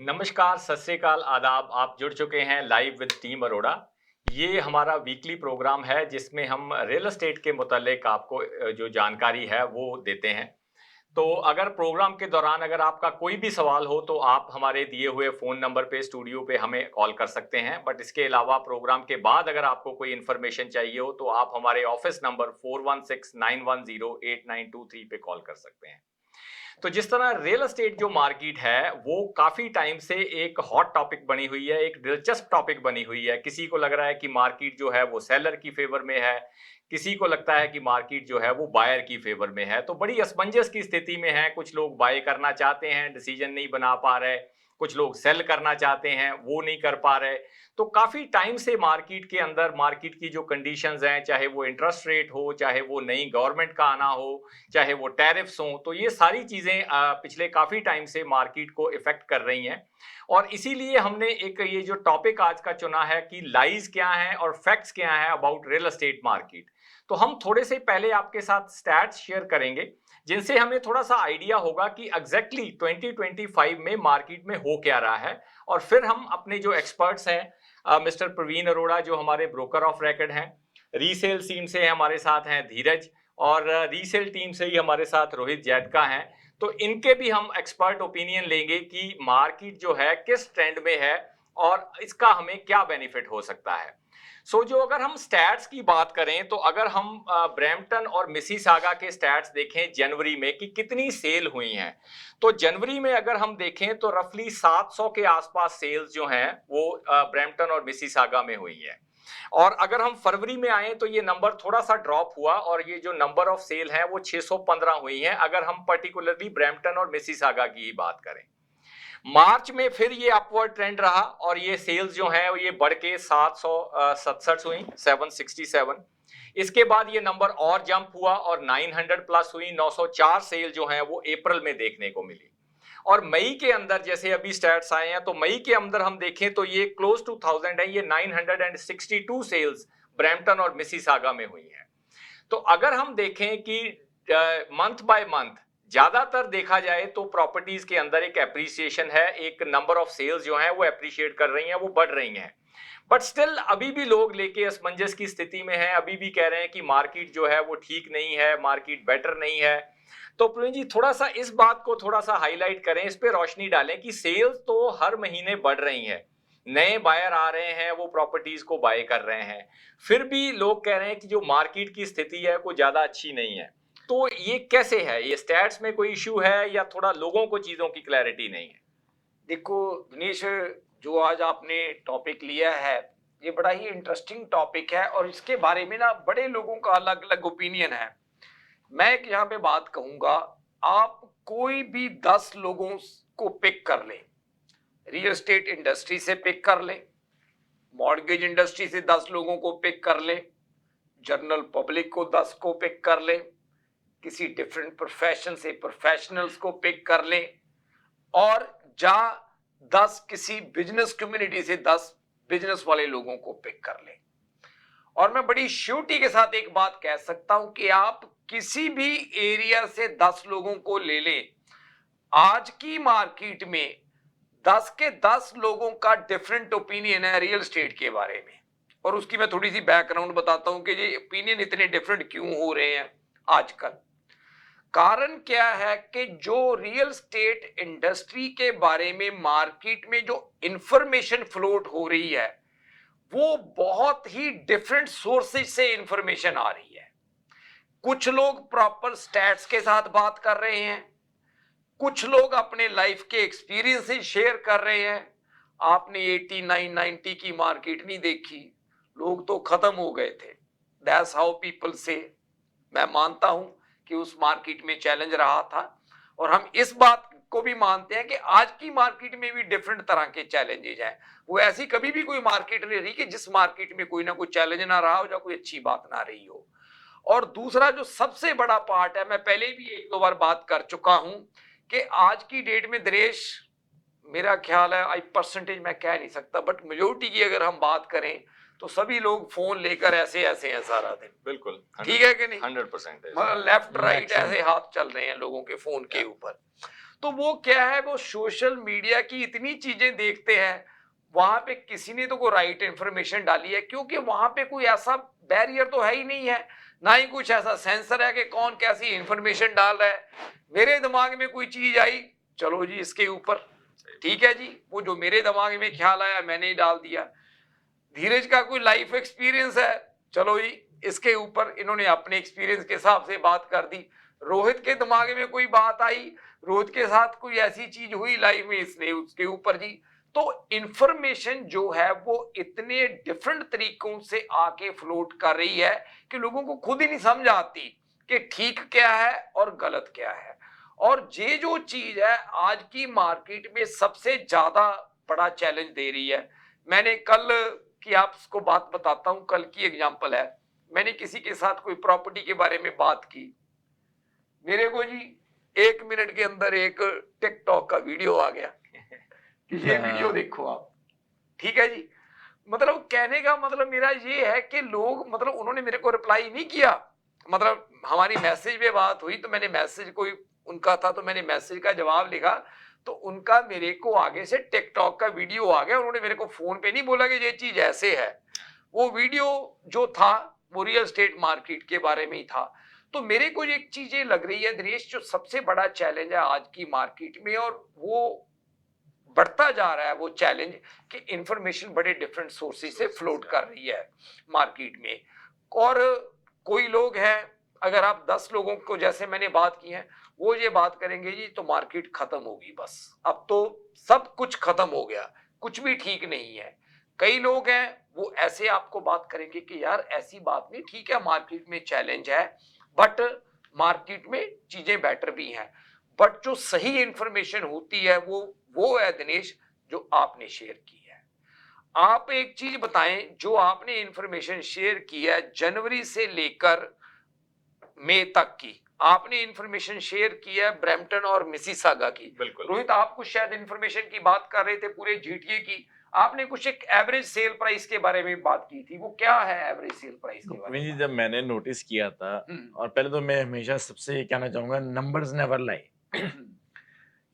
नमस्कार, सत श्री अकाल, आदाब। आप जुड़ चुके हैं लाइव विद टीम अरोड़ा। ये हमारा वीकली प्रोग्राम है जिसमें हम रियल एस्टेट के मुतालिक आपको जो जानकारी है वो देते हैं। तो अगर प्रोग्राम के दौरान अगर आपका कोई भी सवाल हो तो आप हमारे दिए हुए फ़ोन नंबर पे स्टूडियो पे हमें कॉल कर सकते हैं। बट इसके अलावा प्रोग्राम के बाद अगर आपको कोई इन्फॉर्मेशन चाहिए हो तो आप हमारे ऑफिस नंबर 4169108923 पे कॉल कर सकते हैं। तो जिस तरह रियल एस्टेट जो मार्केट है वो काफी टाइम से एक हॉट टॉपिक बनी हुई है, एक दिलचस्प टॉपिक बनी हुई है। किसी को लग रहा है कि मार्केट जो है वो सेलर की फेवर में है, किसी को लगता है कि मार्केट जो है वो बायर की फेवर में है। तो बड़ी असमंजस की स्थिति में है। कुछ लोग बाय करना चाहते हैं, डिसीजन नहीं बना पा रहे। कुछ लोग सेल करना चाहते हैं, वो नहीं कर पा रहे। तो काफी टाइम से मार्केट के अंदर मार्केट की जो कंडीशंस हैं, चाहे वो इंटरेस्ट रेट हो, चाहे वो नई गवर्नमेंट का आना हो, चाहे वो टैरिफ्स हों, तो ये सारी चीज़ें पिछले काफ़ी टाइम से मार्केट को इफ़ेक्ट कर रही हैं। और इसीलिए हमने एक ये जो टॉपिक आज का चुना है कि लाइज़ क्या हैं और फैक्ट्स क्या हैं अबाउट रियल एस्टेट मार्केट। तो हम थोड़े से पहले आपके साथ स्टैट्स शेयर करेंगे, जिनसे हमें थोड़ा-सा आइडिया होगा कि एग्ज़ैक्टली 2025 में मार्केट में हो क्या रहा है। और फिर हम अपने जो एक्सपर्ट्स हैं, मिस्टर प्रवीण अरोड़ा जो हमारे ब्रोकर ऑफ रेकॉर्ड हैं, रीसेल टीम से हमारे साथ हैं धीरज, और रीसेल टीम से ही हमारे साथ रोहित जैदका हैं। तो इनके भी हम एक्सपर्ट ओपिनियन लेंगे कि मार्केट जो है किस ट्रेंड में है और इसका हमें क्या बेनिफिट हो सकता है। जो अगर हम स्टैट्स की बात करें तो अगर हम ब्रैम्पटन और मिसिसागा के स्टैट्स देखें जनवरी में कि कितनी सेल हुई हैं, तो जनवरी में अगर हम देखें तो रफली 700 के आसपास सेल्स जो हैं वो ब्रैम्पटन और मिसिसागा में हुई हैं। और अगर हम फरवरी में आए तो ये नंबर थोड़ा सा ड्रॉप हुआ और ये जो नंबर ऑफ सेल है वो 615 हुई हैं, अगर हम पर्टिकुलरली ब्रैम्पटन और मिसिसागा की ही बात करें। मार्च में फिर ये अपवर्ड ट्रेंड रहा और ये सेल्स जो है ये बढ़ के 767 हुई, 767। इसके बाद ये नंबर और जंप हुआ और 900 प्लस हुई, 904 सेल जो है वो अप्रैल में देखने को मिली। और मई के अंदर जैसे अभी स्टैट्स आए हैं तो मई के अंदर हम देखें तो ये क्लोज टू 1000 है, ये 962 सेल्स ब्रैम्पटन और मिसिसागा में हुई हैं। तो अगर हम देखें कि मंथ बाय मंथ ज्यादातर देखा जाए तो प्रॉपर्टीज के अंदर एक एप्रिसिएशन है, एक नंबर ऑफ सेल्स जो है वो एप्रिशिएट कर रही हैं, वो बढ़ रही हैं। बट स्टिल अभी भी लोग लेके असमंजस की स्थिति में हैं, अभी भी कह रहे हैं कि मार्केट जो है वो ठीक नहीं है, मार्केट बेटर नहीं है। तो प्रवीण जी थोड़ा सा इस बात को थोड़ा सा हाईलाइट करें, इस पे रोशनी डालें कि सेल्स तो हर महीने बढ़ रही हैं, नए बायर आ रहे हैं, वो प्रॉपर्टीज को बाय कर रहे हैं, फिर भी लोग कह रहे हैं कि जो मार्केट की स्थिति है वो ज्यादा अच्छी नहीं है। तो ये कैसे है? ये स्टैट्स में कोई इश्यू है या थोड़ा लोगों को चीजों की क्लैरिटी नहीं है? देखो दिनेश, जो आज आपने टॉपिक लिया है ये बड़ा ही इंटरेस्टिंग टॉपिक है और इसके बारे में ना बड़े लोगों का अलग अलग ओपिनियन है। मैं एक यहाँ पे बात कहूंगा, आप कोई भी 10 लोगों को पिक कर ले, रियल एस्टेट इंडस्ट्री से पिक कर ले, मॉर्गेज इंडस्ट्री से 10 लोगों को पिक कर ले, जनरल पब्लिक को 10 को पिक कर ले, किसी डिफरेंट प्रोफेशन से प्रोफेशनल्स को पिक कर ले, और जहां 10 किसी बिजनेस कम्युनिटी से 10 बिजनेस वाले लोगों को पिक कर ले। और मैं बड़ी श्योरिटी के साथ एक बात कह सकता हूं कि आप किसी भी एरिया से 10 लोगों को ले लें, आज की मार्केट में 10 के 10 लोगों का डिफरेंट ओपिनियन है रियल एस्टेट के बारे में। और उसकी मैं थोड़ी सी बैकग्राउंड बताता हूं कि ये ओपिनियन इतने डिफरेंट क्यों हो रहे हैं आजकल। कारण क्या है कि जो रियल स्टेट इंडस्ट्री के बारे में मार्केट में जो इंफॉर्मेशन फ्लोट हो रही है वो बहुत ही डिफरेंट सोर्सेज से इंफॉर्मेशन आ रही है। कुछ लोग प्रॉपर स्टैट्स के साथ बात कर रहे हैं, कुछ लोग अपने लाइफ के एक्सपीरियंसेस शेयर कर रहे हैं। आपने 89 90 की मार्केट नहीं देखी, लोग तो खत्म हो गए थे। दैट्स हाउ पीपल से। मैं मानता हूं कि उस मार्केट में चैलेंज रहा था और हम इस बात को भी मानते हैं कि आज की मार्केट में भी डिफरेंट तरह के चैलेंजेस हैं। वो ऐसी कभी भी कोई मार्केट नहीं रही कि जिस मार्केट में कोई ना कोई चैलेंज ना रहा हो या कोई अच्छी बात ना रही हो। और दूसरा जो सबसे बड़ा पार्ट है, मैं पहले भी एक दो बार बात कर चुका हूं कि आज की डेट में दिनेश, मेरा ख्याल है, आई परसेंटेज मैं कह नहीं सकता बट मेजोरिटी की अगर हम बात करें तो सभी लोग फोन लेकर ऐसे ऐसे हैं सारा दिन। बिल्कुल, ठीक है कि नहीं? 100% मतलब लेफ्ट राइट Maximum. ऐसे हाथ चल रहे हैं लोगों के फोन के ऊपर। तो वो क्या है, वो सोशल मीडिया की इतनी चीजें देखते हैं, वहां पे किसी ने तो कोई राइट इंफॉर्मेशन डाली है, क्योंकि वहां पे कोई ऐसा बैरियर तो है ही नहीं है, ना ही कुछ ऐसा सेंसर है कि कौन कैसी इंफॉर्मेशन डाल रहा है। मेरे दिमाग में कोई चीज आई, चलो जी इसके ऊपर, ठीक है जी, वो जो मेरे दिमाग में ख्याल आया मैंने ही डाल दिया। धीरज का कोई लाइफ एक्सपीरियंस है, चलो जी इसके ऊपर इन्होंने अपने एक्सपीरियंस के हिसाब से बात कर दी। रोहित के दिमाग में कोई बात आई, रोहित के साथ कोई ऐसी चीज हुई लाइफ में, इसने उसके ऊपर जी। तो इंफॉर्मेशन जो है वो इतने डिफरेंट तरीकों से आके फ्लोट कर रही है कि लोगों को खुद ही नहीं समझ आती कि ठीक क्या है और गलत क्या है। और ये जो चीज है आज की मार्केट में सबसे ज्यादा बड़ा चैलेंज दे रही है। मैंने कल की आपको बात बताता हूं, कल की एग्जांपल है, मैंने किसी के साथ कोई प्रॉपर्टी के बारे में बात की, मेरे को जी 1 मिनट के अंदर एक टिकटॉक का वीडियो आ गया कि ये वीडियो देखो आप। ठीक है जी, मतलब कहने का मतलब मेरा ये है कि लोग, मतलब उन्होंने मेरे को रिप्लाई नहीं किया, मतलब हमारी मैसेज पे बात हुई तो मैंने मैसेज, कोई उनका था तो मैंने मैसेज का जवाब लिखा, तो उनका मेरे को आगे से टिकटॉक का वीडियो आ गया। उन्होंने मेरे को फोन पे नहीं बोला कि ये चीज ऐसे है, वो वीडियो जो था वो रियल स्टेट मार्केट के बारे में ही था। तो मेरे को एक चीज ये लग रही है दिनेश, जो सबसे बड़ा चैलेंज है आज की मार्केट में, और वो बढ़ता जा रहा है वो चैलेंज, कि इंफॉर्मेशन बड़े डिफरेंट सोर्सेज से फ्लोट कर रही है मार्केट में। और कोई लोग हैं, अगर आप 10 लोगों को जैसे मैंने बात की है, वो ये बात करेंगे जी तो मार्केट खत्म होगी, बस अब तो सब कुछ खत्म हो गया, कुछ भी ठीक नहीं है। कई लोग हैं वो ऐसे आपको बात करेंगे कि यार ऐसी बात नहीं, ठीक है मार्केट में चैलेंज है, बट मार्केट में चीजें बेटर भी हैं। बट जो सही इंफॉर्मेशन होती है वो है दिनेश जो आपने शेयर की है। आप एक चीज बताएं, जो आपने इंफॉर्मेशन शेयर की है जनवरी से लेकर मई तक की, आपने इंफॉर्मेशन शेयर की है ब्रैम्पटन और मिसिसागा की। बिल्कुल। रोहित आप कुछ शायद इंफॉर्मेशन की बात कर रहे थे पूरे जीटीए की, आपने कुछ एक एवरेज सेल प्राइस के बारे में बात की थी, वो क्या है एवरेज सेल प्राइस के बारे में? जब मैंने नोटिस किया था, और पहले तो मैं हमेशा सबसे ये कहना चाहूंगा, नंबर्स नेवर लाई।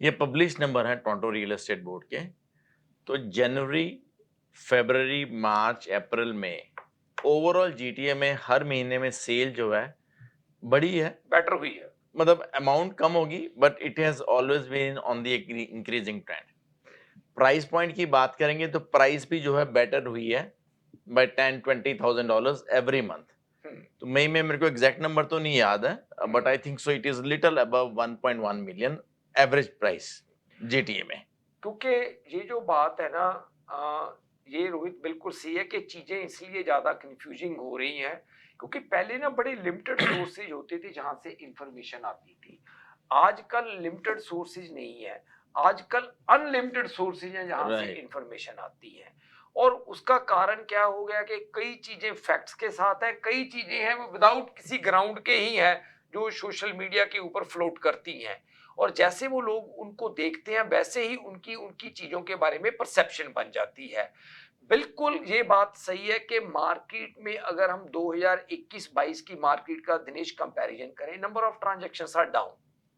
ये पब्लिश नंबर है टोरंटो रियल एस्टेट बोर्ड के। तो जनवरी, फरवरी, मार्च, अप्रैल में ओवरऑल जीटीए में हर महीने में सेल जो है बड़ी है, बेटर हुई है, मतलब अमाउंट कम होगी, but it has always been on the increasing trend. Price point की बात करेंगे तो प्राइस भी जो है बेटर हुई है बाय $10,000-20,000 एवरी मंथ। तो मई में मेरे को एग्जैक्ट नंबर तो नहीं याद है, but I think so it is little above 1.1 million average price GTA में। क्योंकि ये जो बात है ना, ये रोहित बिल्कुल सही है कि चीजें इसलिए ज्यादा कंफ्यूजिंग हो रही हैं क्योंकि पहले ना बड़े लिमिटेड सोर्सेज होते थे जहां से इंफॉर्मेशन आती थी। आजकल लिमिटेड सोर्सेज नहीं है, आजकल अनलिमिटेड सोर्सेज हैं जहां से Right. इंफॉर्मेशन आती है। और उसका कारण क्या हो गया कि कई चीजें फैक्ट्स के साथ है, कई चीजें हैं वो विदाउट किसी ग्राउंड के ही है जो सोशल मीडिया के ऊपर फ्लोट करती हैं। और जैसे वो लोग उनको देखते हैं वैसे ही उनकी उनकी चीजों के बारे में परसेप्शन बन जाती है। बिल्कुल ये बात सही है कि मार्केट में अगर हम 2021-22 की मार्केट का दिनेश कंपैरिजन करें, number of transactions are down,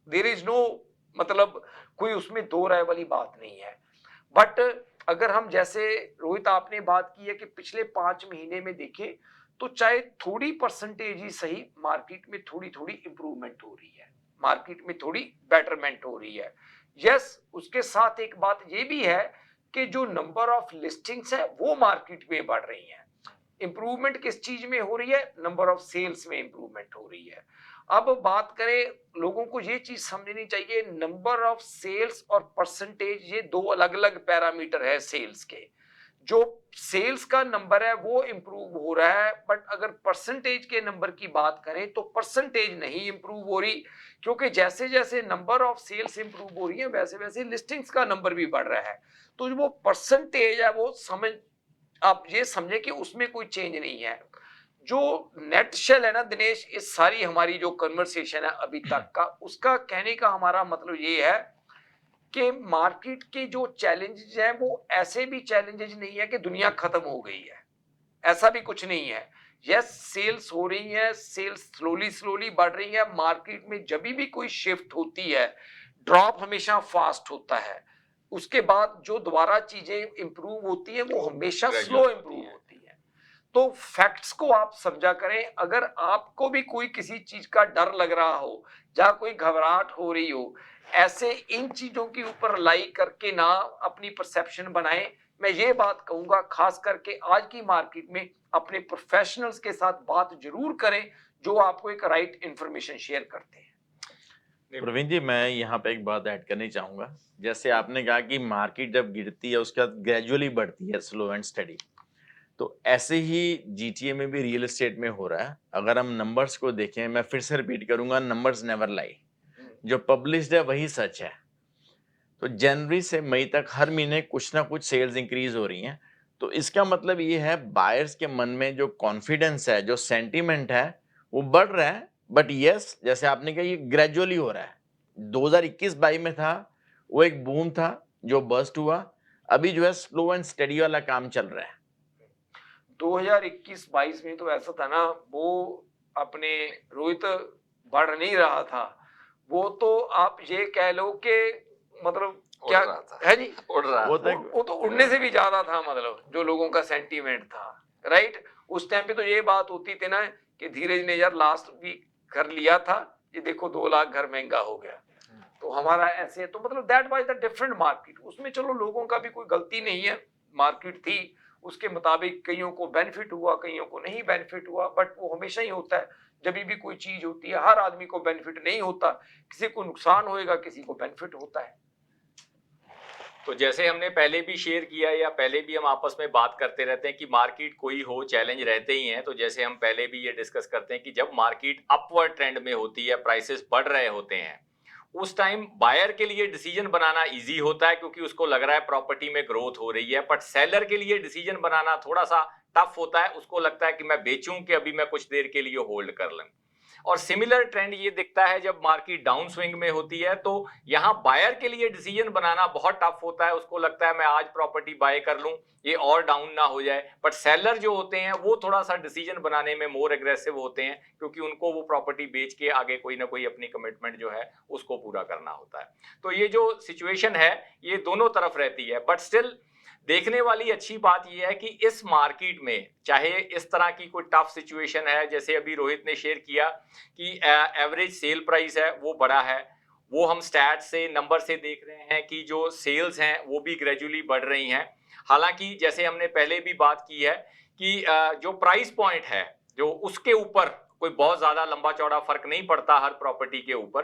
there is no, मतलब कोई उसमें दो राय वाली बात नहीं है। बट अगर हम, जैसे रोहित आपने बात की है कि पिछले 5 महीने में देखें तो चाहे थोड़ी परसेंटेज ही सही, मार्केट में थोड़ी थोड़ी इंप्रूवमेंट हो रही है, मार्केट में थोड़ी बेटरमेंट हो रही है। यस, उसके साथ एक बात ये भी है कि जो नंबर ऑफ लिस्टिंग्स है वो मार्केट में बढ़ रही हैं। इंप्रूवमेंट किस चीज में हो रही है? नंबर ऑफ सेल्स में इंप्रूवमेंट हो रही है। अब बात करें, लोगों को ये चीज समझनी चाहिए, नंबर ऑफ सेल्स और परसेंटेज ये दो अलग अलग पैरामीटर है सेल्स के। जो सेल्स का नंबर है वो इंप्रूव हो रहा है, बट अगर परसेंटेज के नंबर की बात करें तो परसेंटेज नहीं इंप्रूव हो रही, क्योंकि जैसे जैसे नंबर ऑफ सेल्स इंप्रूव हो रही है वैसे वैसे लिस्टिंग्स का नंबर भी बढ़ रहा है। तो जो वो परसेंटेज है वो समझ, आप ये समझे कि उसमें कोई चेंज नहीं है। जो नेट शेल है ना दिनेश, इस सारी हमारी जो कन्वर्सेशन है अभी तक का, उसका कहने का हमारा मतलब ये है कि मार्केट के जो चैलेंजेस हैं वो ऐसे भी चैलेंजेस नहीं है कि दुनिया खत्म हो गई है। ऐसा भी कुछ नहीं है। यस, सेल्स हो रही है, सेल्स स्लोली बढ़ रही है। मार्केट में जब भी कोई शिफ्ट होती है, ड्रॉप हमेशा फास्ट होता है, उसके बाद जो दोबारा चीजें इंप्रूव होती है वो हमेशा स्लो इंप्रूव होती है। तो फैक्ट्स को आप समझा करें। अगर आपको भी कोई किसी चीज का डर लग रहा हो, जहां कोई घबराहट हो रही हो, ऐसे इन चीजों के ऊपर लाई करके ना अपनी परसेप्शन बनाएं। मैं ये बात कहूंगा, खास करके आज की मार्केट में अपने प्रोफेशनल्स के साथ बात जरूर करें जो आपको एक राइट इंफॉर्मेशन शेयर करते हैं। प्रवीण जी, मैं यहाँ पे एक बात ऐड करनी चाहूंगा। जैसे आपने कहा कि मार्केट जब गिरती है उसके बाद ग्रेजुअली बढ़ती है, स्लो एंड स्टडी, तो ऐसे ही जीटीए में भी रियल एस्टेट में हो रहा है। अगर हम नंबर्स को देखें, मैं फिर से रिपीट करूंगा, नंबर्स नेवर लाई। जो पब्लिश्ड है वही सच है। तो जनवरी से मई तक हर महीने कुछ ना कुछ सेल्स इंक्रीज हो रही हैं। तो इसका मतलब ये है बायर्स के मन में जो कॉन्फिडेंस है, जो सेंटीमेंट है, वो बढ़ रहा है। बट यस, जैसे आपने कहा, ये ग्रेजुअली हो रहा है। 2021-22 में था, वो एक बूम था जो बस्ट हुआ। अभी जो है स्लो एंड स्टडी वाला काम चल रहा है। 2021-22 में तो ऐसा था ना, वो अपने रोहित बढ़ नहीं रहा था, वो तो आप ये कह लो कि मतलब क्या है जी, उड़ रहा वो तो उड़ने से भी ज्यादा था, मतलब जो लोगों का सेंटीमेंट था, राइट। उस टाइम पे तो ये बात होती थी ना कि धीरज ने यार लास्ट वीक घर लिया था, ये देखो 2 लाख घर महंगा हो गया, तो हमारा ऐसे, तो मतलब that was the different market. उसमें चलो लोगों का भी कोई गलती नहीं है, मार्केट थी, उसके मुताबिक कईयों को बेनिफिट हुआ, कईयों को नहीं बेनिफिट हुआ। बट वो हमेशा ही होता है, जब भी कोई चीज होती है, हर आदमी को बेनिफिट नहीं होता, किसी को नुकसान होएगा, किसी को बेनिफिट होता है। तो जैसे हमने पहले भी शेयर किया या पहले भी हम आपस में बात करते रहते हैं कि मार्केट कोई हो, चैलेंज रहते ही हैं। तो जैसे हम पहले भी ये डिस्कस करते हैं कि जब मार्केट अपवर्ड ट्रेंड में होती है, प्राइसेस बढ़ रहे होते हैं, उस टाइम बायर के लिए डिसीजन बनाना इजी होता है क्योंकि उसको लग रहा है प्रॉपर्टी में ग्रोथ हो रही है। बट सेलर के लिए डिसीजन बनाना थोड़ा सा टफ होता है, उसको लगता है कि मैं बेचूं कि अभी मैं कुछ देर के लिए होल्ड कर लूं। और सिमिलर ट्रेंड ये दिखता है जब मार्केट डाउन स्विंग में होती है, तो यहाँ बायर के लिए डिसीजन बनाना बहुत टफ होता है। उसको लगता है मैं आज प्रॉपर्टी बाय कर लूं, ये और डाउन ना हो जाए। बट सेलर जो होते हैं वो थोड़ा सा डिसीजन बनाने में मोर एग्रेसिव होते हैं क्योंकि उनको वो प्रॉपर्टी बेच के आगे कोई ना कोई अपनी कमिटमेंट जो है उसको पूरा करना होता है। तो ये जो सिचुएशन है ये दोनों तरफ रहती है। बट स्टिल देखने वाली अच्छी बात यह है कि इस मार्केट में चाहे इस तरह की कोई टफ सिचुएशन है, जैसे अभी रोहित ने शेयर किया कि एवरेज सेल प्राइस है वो बड़ा है, वो हम स्टैट से नंबर से देख रहे हैं कि जो सेल्स हैं वो भी ग्रेजुअली बढ़ रही हैं। हालांकि जैसे हमने पहले भी बात की है कि जो प्राइस पॉइंट है जो उसके ऊपर कोई बहुत ज्यादा लंबा चौड़ा फर्क नहीं पड़ता हर प्रॉपर्टी के ऊपर।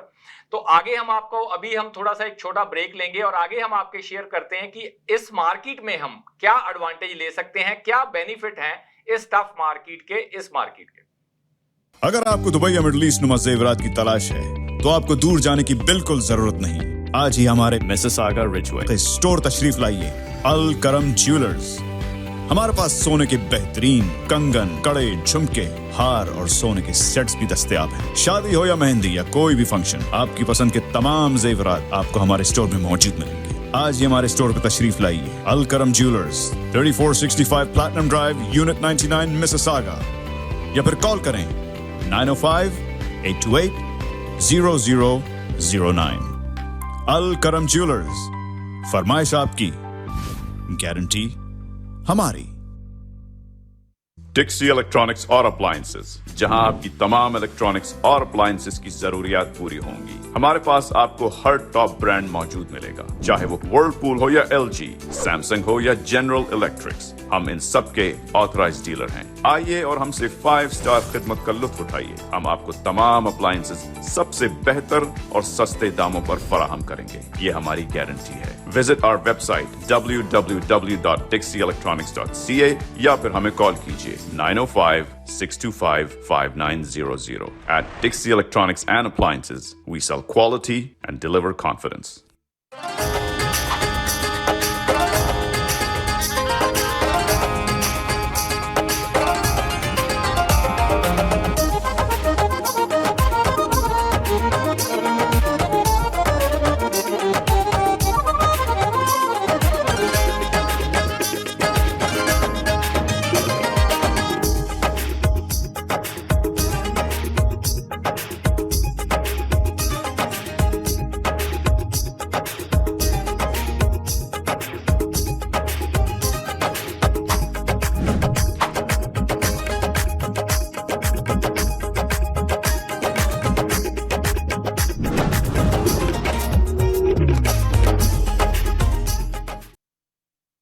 तो आगे हम आपको, अभी हम थोड़ा सा एक छोटा ब्रेक लेंगे और आगे हम आपके शेयर करते हैं कि इस मार्केट में हम क्या एडवांटेज ले सकते हैं, क्या बेनिफिट हैं इस टफ मार्केट के, इस मार्केट के। अगर आपको दुबई या मिडिल ईस्ट नुमा ज़ेवरात की तलाश है तो आपको दूर जाने की बिल्कुल जरूरत नहीं। आज ही हमारे मिसिसागा रिजवे स्टोर तशरीफ लाइए, अल करम ज्वेलर्स। हमारे पास सोने के बेहतरीन कंगन, कड़े, झुमके, हार और सोने के सेट्स भी दस्तयाब हैं। शादी हो या मेहंदी या कोई भी फंक्शन, आपकी पसंद के तमाम जेवरात आपको हमारे स्टोर में मौजूद मिलेंगे। आज ही हमारे स्टोर पर तशरीफ लाइए, अल करम jewellers, 3465 platinum drive, unit 99, Mississauga. या फिर कॉल करें 905-828-0009। अल करम ज्वेलर्स, फरमाइश आपकी, गारंटी हमारी। डिक्सी इलेक्ट्रॉनिक्स और अप्लायंसेस, जहां आपकी तमाम इलेक्ट्रॉनिक्स और अप्लायंसेस की जरूरियात पूरी होंगी। हमारे पास आपको हर टॉप ब्रांड मौजूद मिलेगा, चाहे वो वर्लपूल हो या एलजी, सैमसंग हो या जनरल इलेक्ट्रिक्स। हम इन सब के ऑथराइज्ड डीलर हैं। आइए और हमसे 5 स्टार खिदमत का लुत्फ उठाइए। हम आपको तमाम अप्लायंसेस सबसे बेहतर और सस्ते दामों पर फराहम करेंगे, ये हमारी गारंटी है। विजिट आवर वेबसाइट www.dixieelectronics.ca या फिर हमें कॉल कीजिए 905-625-5900. At Dixie Electronics and Appliances, we sell quality and deliver confidence.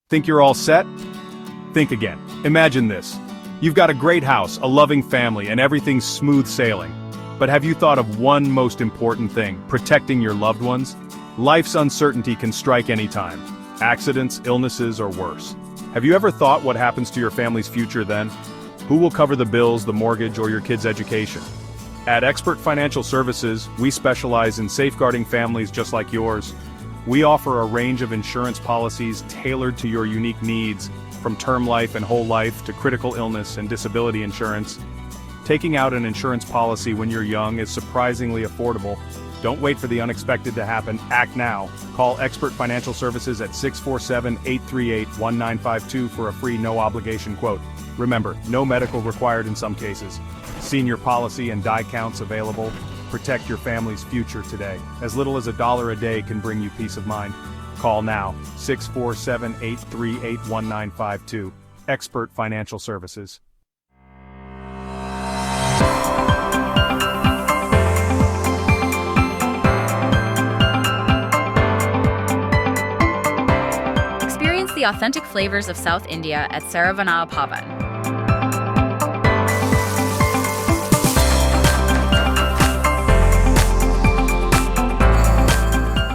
Think you're all set? Think again. Imagine this. You've got a great house, a loving family, and everything's smooth sailing. But have you thought of one most important thing, protecting your loved ones? Life's uncertainty can strike any time. Accidents, illnesses, or worse. Have you ever thought what happens to your family's future then? Who will cover the bills, the mortgage, or your kids' education? At Expert Financial Services, we specialize in safeguarding families just like yours. We offer a range of insurance policies tailored to your unique needs, from term life and whole life to critical illness and disability insurance. Taking out an insurance policy when you're young is surprisingly affordable. Don't wait for the unexpected to happen. Act now. Call Expert Financial Services at 647-838-1952 for a free no-obligation quote. Remember, no medical required in some cases. Senior policy and die counts available. Protect your family's future today. As little as $1 a day can bring you peace of mind. Call now, 647-838-1952. Expert Financial Services. Experience the authentic flavors of South India at Saravana Bhavan.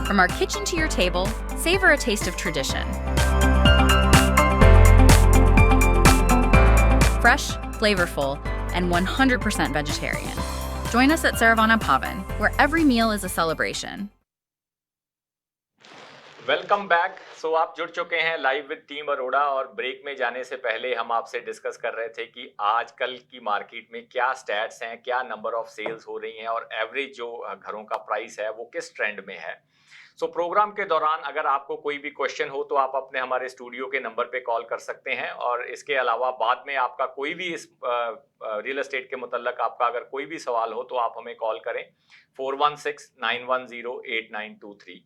From our kitchen to your table, savor a taste of tradition. Fresh, flavorful, and 100% vegetarian. Join us at Saravana Bhavan, where every meal is a celebration. Welcome back. So आप जुड़ चुके हैं live with team Arora, और break में जाने से पहले हम आपसे डिस्कस कर रहे थे कि आजकल की मार्केट में क्या स्टैट्स हैं, क्या नंबर ऑफ सेल्स हो रही हैं और एवरेज जो घरों का प्राइस है वो किस ट्रेंड में है। सो प्रोग्राम के दौरान अगर आपको कोई भी क्वेश्चन हो तो आप अपने हमारे स्टूडियो के नंबर पे कॉल कर सकते हैं, और इसके अलावा बाद में आपका कोई भी इस रियल एस्टेट के मुतल्लक आपका अगर कोई भी सवाल हो तो आप हमें कॉल करें 4169108923।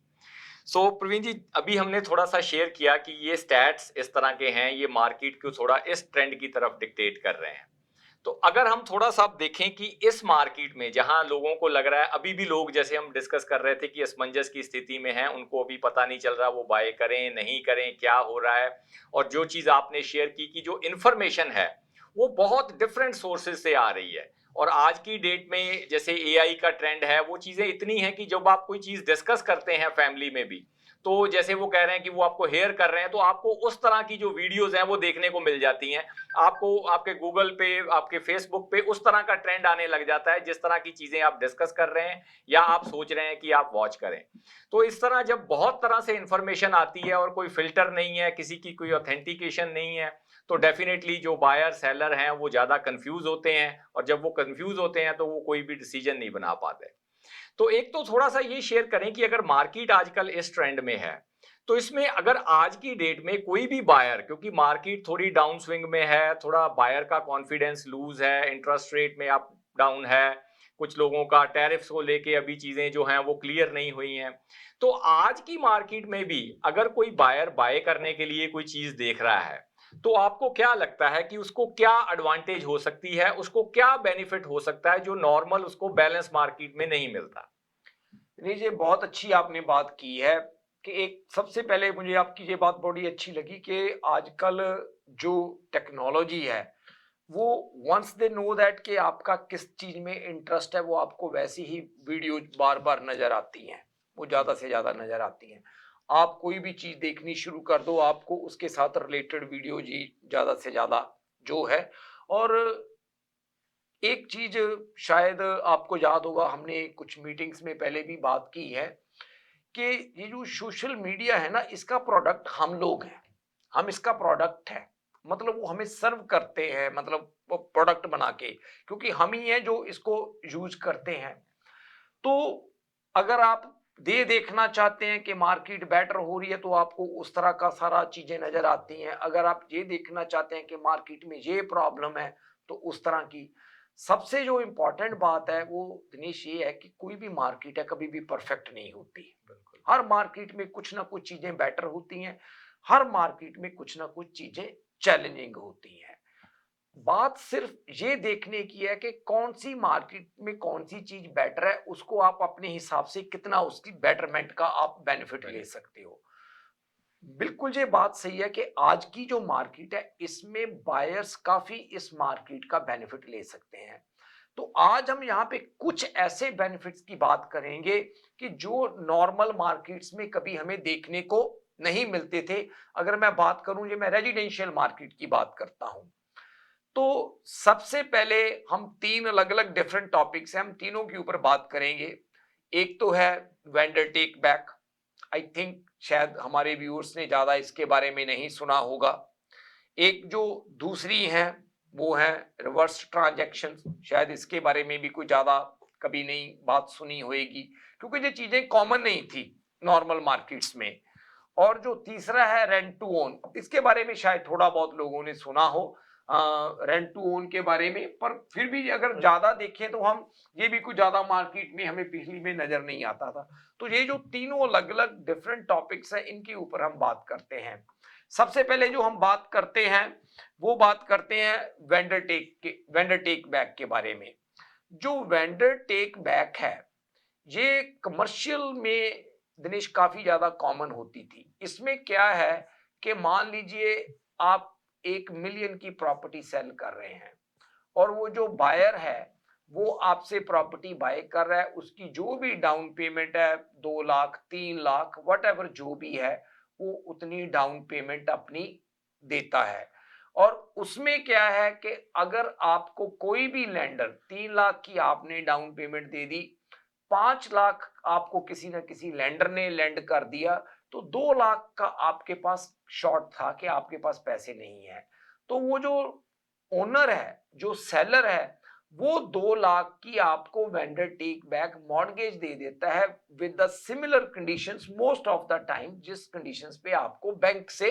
सो प्रवीण जी, अभी हमने थोड़ा सा शेयर किया कि ये स्टैट्स इस तरह के हैं, ये मार्केट को थोड़ा इस ट्रेंड की तरफ डिक्टेट कर रहे हैं। तो अगर हम थोड़ा सा देखें कि इस मार्केट में जहां लोगों को लग रहा है, अभी भी लोग जैसे हम डिस्कस कर रहे थे कि असमंजस की स्थिति में हैं, उनको अभी पता नहीं चल रहा वो बाय करें नहीं करें, क्या हो रहा है। और जो चीज़ आपने शेयर की कि जो इन्फॉर्मेशन है वो बहुत डिफरेंट सोर्सेज से आ रही है, और आज की डेट में जैसे एआई का ट्रेंड है, वो चीज़ें इतनी हैं कि जब आप कोई चीज़ डिस्कस करते हैं फैमिली में भी, तो जैसे वो कह रहे हैं कि वो आपको हेयर कर रहे हैं, तो आपको उस तरह की जो वीडियोस हैं वो देखने को मिल जाती हैं। आपको आपके गूगल पे, आपके फेसबुक पे उस तरह का ट्रेंड आने लग जाता है जिस तरह की चीज़ें आप डिस्कस कर रहे हैं या आप सोच रहे हैं कि आप वॉच करें। तो इस तरह जब बहुत तरह से इंफॉर्मेशन आती है और कोई फिल्टर नहीं है, किसी की कोई ऑथेंटिकेशन नहीं है, तो डेफिनेटली जो बायर सेलर हैं वो ज़्यादा कंफ्यूज होते हैं, और जब वो कंफ्यूज होते हैं तो वो कोई भी डिसीजन नहीं बना पाते। तो एक तो थोड़ा सा ये शेयर करें कि अगर मार्केट आजकल इस ट्रेंड में है, तो इसमें अगर आज की डेट में कोई भी बायर, क्योंकि मार्केट थोड़ी डाउन स्विंग में है, थोड़ा बायर का कॉन्फिडेंस लूज है, इंटरेस्ट रेट में अप डाउन है, कुछ लोगों का टैरिफ्स को लेके अभी चीजें जो हैं वो क्लियर नहीं हुई हैं, तो आज की मार्केट में भी अगर कोई बायर बाय करने के लिए कोई चीज देख रहा है, तो आपको क्या लगता है कि उसको क्या एडवांटेज हो सकती है, उसको क्या बेनिफिट हो सकता है जो नॉर्मल उसको बैलेंस मार्केट में नहीं मिलता? नहीं, ये बहुत अच्छी आपने बात की है कि एक सबसे पहले मुझे आपकी ये बात बड़ी अच्छी लगी कि आजकल जो टेक्नोलॉजी है वो वंस दे नो दैट कि आपका किस चीज में इंटरेस्ट है, वो आपको वैसी ही वीडियो बार बार नजर आती हैं, वो ज्यादा से ज्यादा नजर आती हैं। आप कोई भी चीज देखनी शुरू कर दो, आपको उसके साथ रिलेटेड वीडियो जी ज्यादा से ज्यादा जो है। और एक चीज शायद आपको याद होगा, हमने कुछ मीटिंग्स में पहले भी बात की है कि ये जो सोशल मीडिया है ना, इसका प्रोडक्ट हम लोग हैं, हम इसका प्रोडक्ट है, मतलब वो हमें सर्व करते हैं, मतलब वो प्रोडक्ट बना के, क्योंकि हम ही हैं जो इसको यूज करते हैं। तो अगर आप देखना चाहते हैं कि मार्केट बेटर हो रही है तो आपको उस तरह का सारा चीजें नजर आती हैं। अगर आप ये देखना चाहते हैं कि मार्केट में ये प्रॉब्लम है तो उस तरह की। सबसे जो इम्पोर्टेंट बात है वो दिनेश ये है कि कोई भी मार्केट है कभी भी परफेक्ट नहीं होती। हर मार्केट में कुछ ना कुछ चीजें बेटर होती हैं, हर मार्केट में कुछ ना कुछ चीजें चैलेंजिंग होती हैं। बात सिर्फ ये देखने की है कि कौन सी मार्केट में कौन सी चीज बेटर है, उसको आप अपने हिसाब से कितना उसकी बेटरमेंट का आप बेनिफिट ले सकते हो। बिल्कुल ये बात सही है कि आज की जो मार्केट है इसमें बायर्स काफी इस मार्केट का बेनिफिट ले सकते हैं। तो आज हम यहाँ पे कुछ ऐसे बेनिफिट्स की बात करेंगे कि जो नॉर्मल मार्केट्स में कभी हमें देखने को नहीं मिलते थे। अगर मैं बात करूं, ये मैं रेजिडेंशियल मार्केट की बात करता हूं, तो सबसे पहले हम तीन अलग अलग डिफरेंट टॉपिक्स हैं, हम तीनों के ऊपर बात करेंगे। एक तो है vendor take back. I think शायद हमारे व्यूअर्स ने ज्यादा इसके बारे में नहीं सुना होगा। एक जो दूसरी है वो है रिवर्स ट्रांजैक्शन, शायद इसके बारे में भी कोई ज्यादा कभी नहीं बात सुनी होगी, क्योंकि ये चीजें कॉमन नहीं थी नॉर्मल मार्केट्स में। और जो तीसरा है रेंट टू ओन, इसके बारे में शायद थोड़ा बहुत लोगों ने सुना हो रेंट टू ओन के बारे में, पर फिर भी अगर ज्यादा देखें तो हम ये भी कुछ ज्यादा मार्केट में हमें पिछली में नजर नहीं आता था। तो ये जो तीनों अलग अलग डिफरेंट टॉपिक्स हैं इनके ऊपर हम बात करते हैं। सबसे पहले जो हम बात करते हैं वो बात करते हैं वेंडर टेक बैक के बारे में। जो वेंडर टेक बैक है ये कमर्शियल में दिनेश काफी ज्यादा कॉमन होती थी। इसमें क्या है कि मान लीजिए आप 1 मिलियन की प्रॉपर्टी सेल कर रहे हैं और वो जो बायर है वो आपसे प्रॉपर्टी बाय कर रहा है, उसकी जो भी डाउन पेमेंट है 2 लाख 3 लाख वट जो भी है वो उतनी डाउन पेमेंट अपनी देता है। और उसमें क्या है कि अगर आपको कोई भी लेंडर 3 लाख की आपने डाउन पेमेंट दे दी, 5 लाख आपको किसी ना किसी लेंडर ने लेंड कर दिया, तो 2 लाख का आपके पास शॉर्ट था कि आपके पास पैसे नहीं है। तो वो जो ओनर है, जो सेलर है, वो 2 लाख की आपको वेंडर टेक बैक मॉर्गेज दे देता है with the similar conditions most of the time, जिस कंडीशंस पे आपको बैंक से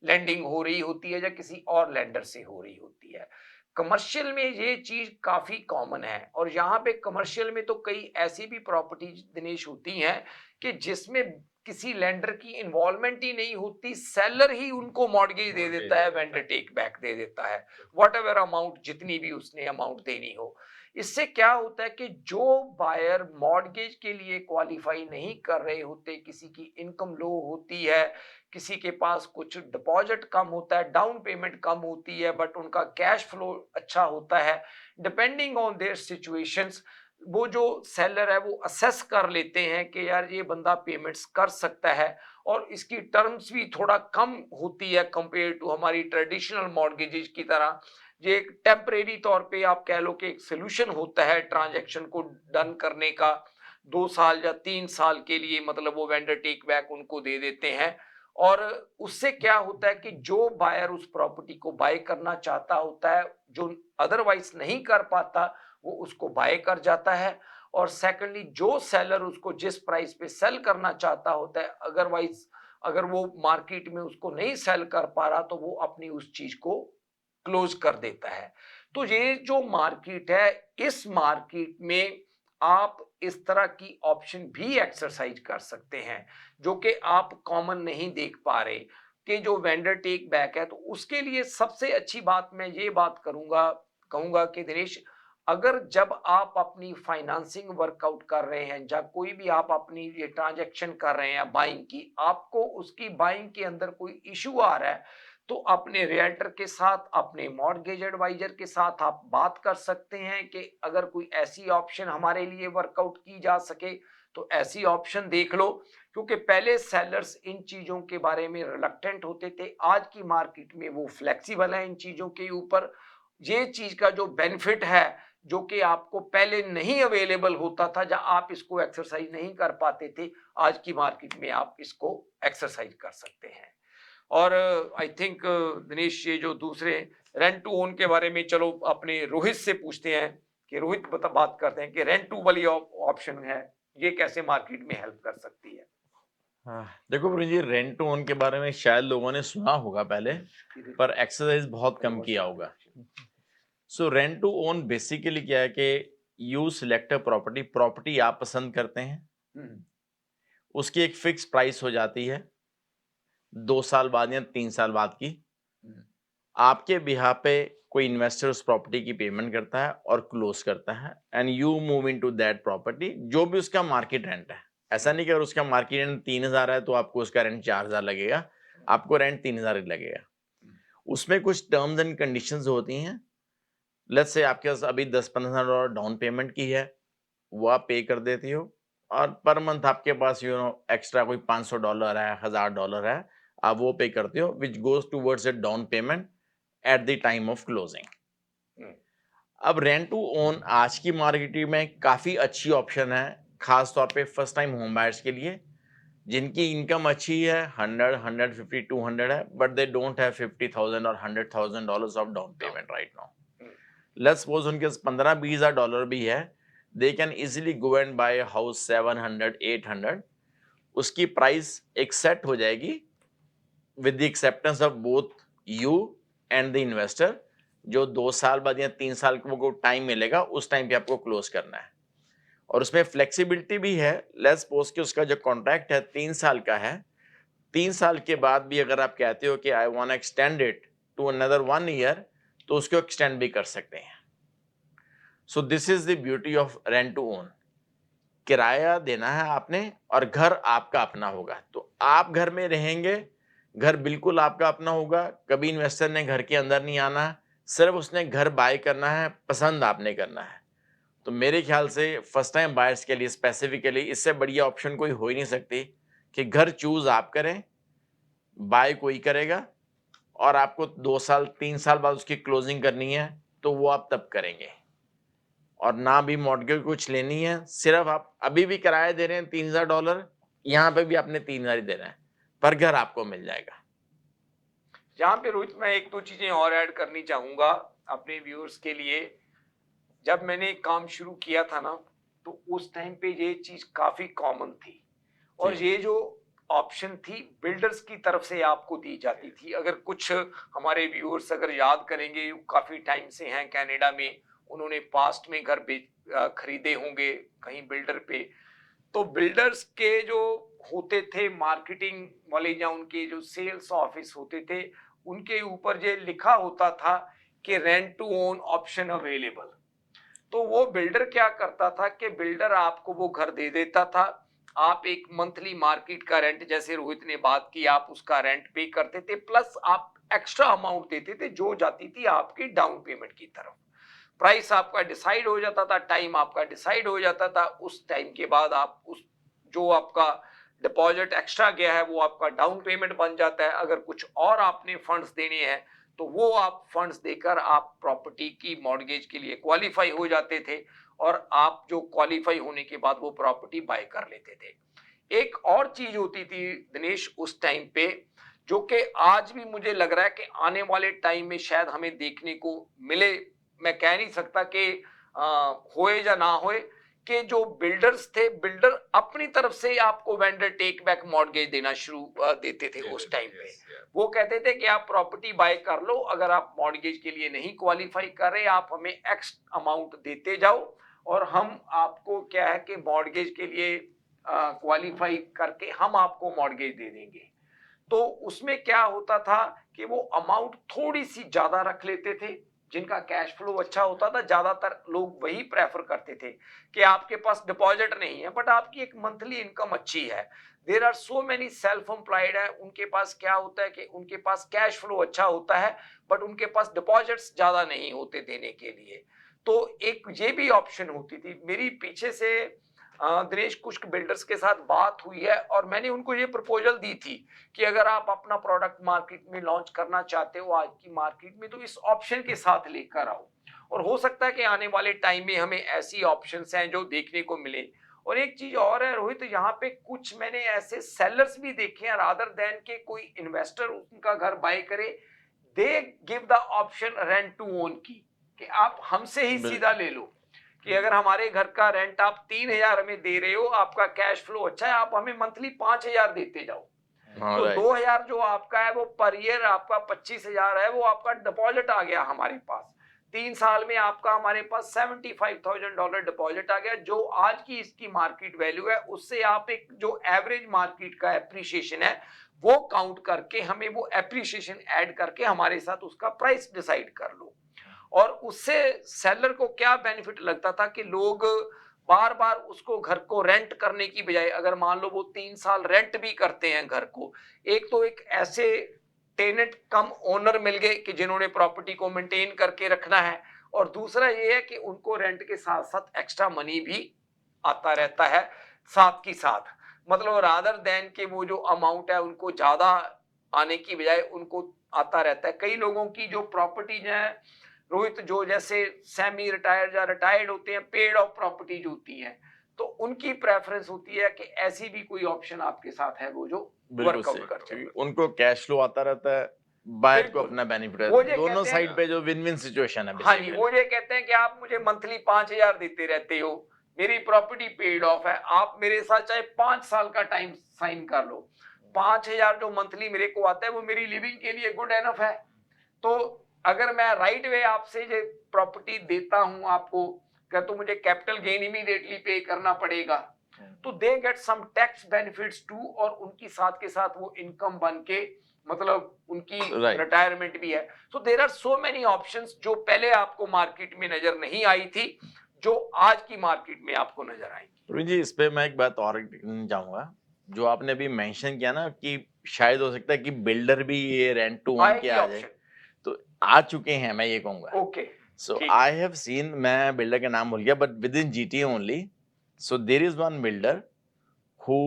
लेंडिंग हो रही होती है या किसी और लेंडर से हो रही होती है। कमर्शियल में ये चीज काफी कॉमन है। और यहाँ पे कमर्शियल में तो कई ऐसी भी प्रॉपर्टीज दिनेश होती हैं कि जिसमें किसी लेंडर की इन्वॉल्वमेंट ही नहीं होती, सेलर ही उनको मॉर्गेज दे देता है, वेंडर टेक बैक दे देता है, व्हाटएवर अमाउंट, जितनी भी उसने अमाउंट देनी हो। इससे क्या होता है कि जो बायर मॉर्गेज के लिए क्वालिफाई नहीं कर रहे होते, किसी की इनकम लो होती है, किसी के पास कुछ डिपॉजिट कम होता है, डाउन पेमेंट कम होती है, बट उनका कैश फ्लो अच्छा होता है, डिपेंडिंग ऑन देयर सिचुएशंस, वो जो सेलर है वो असेस कर लेते हैं कि यार ये बंदा पेमेंट्स कर सकता है और इसकी टर्म्स भी थोड़ा कम होती है कंपेयर टू हमारी ट्रेडिशनल मॉर्गेजेस की तरह। ये एक टेम्परेरी तौर पे आप कह लो कि एक सोल्यूशन होता है ट्रांजैक्शन को डन करने का, 2 साल या 3 साल के लिए, मतलब वो वेंडर टेक बैक उनको दे देते हैं। और उससे क्या होता है कि जो बायर उस प्रॉपर्टी को बाय करना चाहता होता है, जो अदरवाइज नहीं कर पाता, वो उसको बाय कर जाता है। और सेकंडली जो सेलर उसको जिस प्राइस पे सेल करना चाहता होता है, अदरवाइज अगर वो मार्केट में उसको नहीं सेल कर पा रहा तो वो अपनी उस चीज को क्लोज कर देता है। तो ये जो मार्केट है, इस मार्केट में आप इस तरह की ऑप्शन भी एक्सरसाइज कर सकते हैं जो कि आप कॉमन नहीं देख पा रहे कि जो वेंडर टेक बैक है। तो उसके लिए सबसे अच्छी बात मैं ये बात कहूंगा कि दिनेश, अगर जब आप अपनी फाइनेंसिंग वर्कआउट कर रहे हैं या कोई भी आप अपनी ये ट्रांजैक्शन कर रहे हैं बाइंग की, आपको उसकी बाइंग के अंदर कोई इशू आ रहा है, तो अपने रियल्टर के साथ, अपने मॉर्गेज एडवाइजर के साथ आप बात कर सकते हैं कि अगर कोई ऐसी ऑप्शन हमारे लिए वर्कआउट की जा सके तो ऐसी ऑप्शन देख लो। क्योंकि पहले सेलर्स इन चीजों के बारे में रिलक्टेंट होते थे, आज की मार्केट में वो फ्लेक्सिबल है इन चीजों के ऊपर। ये चीज का जो बेनिफिट है जो कि आपको पहले नहीं अवेलेबल होता था, जब आप इसको एक्सरसाइज नहीं कर पाते थे, आज की मार्केट में आप इसको एक्सरसाइज कर सकते हैं। और आई थिंक दिनेश, ये जो दूसरे रेंट टू ओन के बारे में, चलो अपने रोहित से पूछते हैं कि रोहित बात करते हैं कि रेंट टू वाली ऑप्शन है, ये कैसे मार्केट में हेल्प कर सकती है। देखो प्रवीण जी, रेंट टू ओन के बारे में शायद लोगों ने सुना होगा पहले, पर एक्सरसाइज बहुत कम किया होगा। So rent to own basically क्या है कि यू सिलेक्ट अ प्रॉपर्टी आप पसंद करते हैं, उसकी एक फिक्स प्राइस हो जाती है 2 साल बाद या 3 साल बाद की। आपके बिहाफ पे कोई इन्वेस्टर उस प्रॉपर्टी की पेमेंट करता है और क्लोज करता है, and you move into that property, जो भी उसका मार्केट रेंट है ऐसा नहीं कि अगर उसका मार्केट रेंट 3000 है तो आपको उसका रेंट 4000 लगेगा, आपको रेंट 3000 ही लगेगा। उसमें कुछ टर्म्स एंड कंडीशंस होती हैं। लेट्स से आपके पास अभी $10-15 डाउन पेमेंट की है, वो आप पे कर देती हो, और पर मंथ आपके पास एक्स्ट्रा कोई $500 है, $1000 है, आप वो पे करते हो, which goes towards a down payment at the time of closing. अब रेंट टू ओन आज की मार्केट में काफी अच्छी ऑप्शन है, खास तौर पे फर्स्ट टाइम होम बायर्स के लिए जिनकी इनकम अच्छी है, 100, 150, 200 है, बट दे डोंट हैव $50,000 और $100,000 of down payment right now. Let's suppose उनके पास $15-20,000 भी है, they can easily go and buy house 700, 800। उसकी प्राइस एक सेट हो जाएगी with the acceptance of both you and the investor. जो 2 साल बाद या 3 साल को टाइम मिलेगा, उस टाइम पे आपको क्लोज करना है, और उसमें फ्लेक्सिबिलिटी भी है। लेट्स सपोज कि उसका जो कॉन्ट्रैक्ट है 3 साल का है, 3 साल के बाद भी अगर आप कहते हो कि I want to extend it to another 1 year, तो उसको एक्सटेंड भी कर सकते हैं। So this is the beauty of rent to own. किराया देना है आपने और घर आपका अपना होगा, तो आप घर में रहेंगे, घर बिल्कुल आपका अपना होगा, कभी इन्वेस्टर ने घर के अंदर नहीं आना, सिर्फ उसने घर बाय करना है, पसंद आपने करना है। तो मेरे ख्याल से फर्स्ट टाइम बायर्स के लिए स्पेसिफिकली इससे बढ़िया ऑप्शन कोई हो ही नहीं सकती कि घर चूज आप करें, बाय कोई करेगा, और आपको 2 साल 3 साल बाद उसकी क्लोजिंग करनी है तो वो आप तब करेंगे, और ना भी मॉर्गेज कुछ लेनी है, सिर्फ आप अभी भी किराया दे रहे हैं $3000, यहाँ पे भी आपने 3000 ही देना है, पर घर आपको मिल जाएगा। यहाँ पे रोहित मैं 1-2 चीजें और ऐड करनी चाहूंगा अपने व्यूअर्स के लिए। जब मैंने काम शुरू किया था ना, तो उस टाइम पे ये चीज काफी कॉमन थी, और ये जो ऑप्शन थी बिल्डर्स की तरफ से आपको दी जाती थी। अगर कुछ हमारे व्यूअर्स अगर याद करेंगे, काफी टाइम से हैं कनाडा में, उन्होंने पास्ट में घर खरीदे होंगे कहीं बिल्डर पे, तो बिल्डर्स के जो होते थे मार्केटिंग वाले या उनके जो सेल्स ऑफिस होते थे, उनके ऊपर ये लिखा होता था कि rent to own option available. तो वो बिल्डर क्या करता था कि बिल्डर आपको वो घर दे देता था, आप एक मंथली मार्केट का रेंट, जैसे रोहित ने बात की, आप उसका रेंट पे करते थे, प्लस आप एक्स्ट्रा अमाउंट देते थे जो जाती थी आपकी डाउन पेमेंट की तरफ। प्राइस आपका डिसाइड हो जाता था, टाइम आपका डिसाइड हो जाता था, उस टाइम के बाद आप उस जो आपका डिपॉजिट एक्स्ट्रा गया है वो आपका डाउन पेमेंट बन जाता है। अगर कुछ और आपने फंड्स देने हैं तो वो आप फंड्स देकर आप प्रॉपर्टी की मॉर्गेज के लिए क्वालिफाई हो जाते थे, और आप जो क्वालिफाई होने के बाद वो प्रॉपर्टी बाय कर लेते थे। एक और चीज होती थी दिनेश उस टाइम पे, जो कि आज भी मुझे लग रहा है कि आने वाले टाइम में शायद हमें देखने को मिले, मैं कह नहीं सकता कि होए या ना होए, कि जो बिल्डर्स थे, बिल्डर अपनी तरफ से आपको वेंडर टेक बैक मॉर्गेज देना शुरू देते थे उस टाइम पे। वो कहते थे कि आप प्रॉपर्टी बाय कर लो, अगर आप मॉर्गेज के लिए नहीं क्वालिफाई कर रहे, आप हमें एक्स अमाउंट देते जाओ, और हम आपको क्या है कि मॉर्गेज के लिए क्वालिफाई करके हम आपको मॉर्गेज दे देंगे। तो उसमें क्या होता था कि वो अमाउंट थोड़ी सी ज्यादा रख लेते थे, जिनका कैश फ्लो अच्छा होता था, ज्यादातर लोग वही प्रेफर करते थे कि आपके पास डिपॉजिट नहीं है बट आपकी एक मंथली इनकम अच्छी है। There are so many self employed है, उनके पास क्या होता है कि उनके पास कैश फ्लो अच्छा होता है बट उनके पास डिपॉजिट्स ज्यादा नहीं होते देने के लिए। तो एक ये भी ऑप्शन होती थी। मेरी पीछे से दिनेश कुछ बिल्डर्स के साथ बात हुई है, और मैंने उनको ये प्रपोजल दी थी कि अगर आप अपना प्रोडक्ट मार्केट में लॉन्च करना चाहते हो आज की मार्केट में, तो इस ऑप्शन के साथ लेकर आओ, और हो सकता है कि आने वाले टाइम में हमें ऐसी ऑप्शंस हैं जो देखने को मिले। और एक चीज और है रोहित, यहाँ पे कुछ मैंने ऐसे सेलर्स भी देखे हैं, रादर देन के कोई इन्वेस्टर उनका घर बाय करे, they give the option rent to own की, कि आप हमसे ही सीधा ले लो, कि अगर हमारे घर का रेंट आप 3000 हमें दे रहे हो, आपका कैश फ्लो अच्छा है, आप हमें मंथली 5000 देते जाओ। तो 2000 जो आपका है वो पर ईयर आपका 25000 है, वो आपका डिपॉजिट आ गया हमारे पास। 3 साल में आपका हमारे पास $75,000 डिपॉजिट आ गया, जो आज की इसकी मार्केट वैल्यू है, उससे आप एक जो एवरेज मार्केट का एप्रिसिएशन है वो काउंट करके हमें वो एप्रिसिएशन ऐड करके हमारे साथ उसका प्राइस डिसाइड कर लो। और उससे सेलर को क्या बेनिफिट लगता था कि लोग बार बार उसको घर को रेंट करने की बजाय अगर मान लो वो 3 साल रेंट भी करते हैं घर को, एक तो एक ऐसे टेनेंट कम ओनर मिल गए कि जिन्होंने प्रॉपर्टी को मेंटेन करके रखना है, और दूसरा ये है कि उनको रेंट के साथ साथ एक्स्ट्रा मनी भी आता रहता है साथ की साथ। मतलब रादर देन कि वो जो अमाउंट है उनको ज्यादा आने की बजाय उनको आता रहता है। कई लोगों की जो प्रॉपर्टीज हैं रोहित, जो जैसे सेमी रिटायर्ड या रिटायर्ड होते हैं, पेड ऑफ प्रॉपर्टीज होती हैं, तो उनकी प्रेफरेंस होती है कि ऐसी भी कोई ऑप्शन आपके साथ है वो जो बिल्कुल वर्कआउट सही, करते क्योंकि हैं। उनको कैश फ्लो आता रहता है, बायर को बिल्कुल। अपना बेनिफिट वो रहता है, ये दोनों कहते हैं साइड ना- पे जो विन विन सिचुएशन है हाँ जी, basically। वो ये कहते हैं कि आप मुझे मंथली 5,000 देते रहते हो, मेरी प्रॉपर्टी पेड ऑफ है, आप मेरे साथ चाहे 5 साल का टाइम साइन कर लो, 5,000 जो मंथली मेरे को आता है वो मेरी लिविंग के लिए गुड एनफ है। तो अगर मैं राइट वे आपसे ये प्रॉपर्टी देता हूं आपको, क्या तो मुझे कैपिटल गेन इमीडिएटली पे करना पड़ेगा, तो they get some tax benefits too, और उनकी साथ के साथ वो इनकम बन के मतलब उनकी Right. रिटायरमेंट भी है। So there are so many options जो पहले आपको मार्केट में नजर नहीं आई थी, जो आज की मार्केट में आपको नजर आएंगी। प्रवीण जी, इस पे मैं एक बात और चाहूंगा, जो आपने अभी मेंशन किया ना कि शायद हो सकता है कि बिल्डर भी ये रेंट टू ओन के आएगी आ जाए, ऑप्शन, तो आ चुके हैं, मैं ये कहूंगा। ओके। सो ठीक। आई हैव सीन, मैं बिल्डर का नाम भूल गया, but within GTA only, so there is one builder who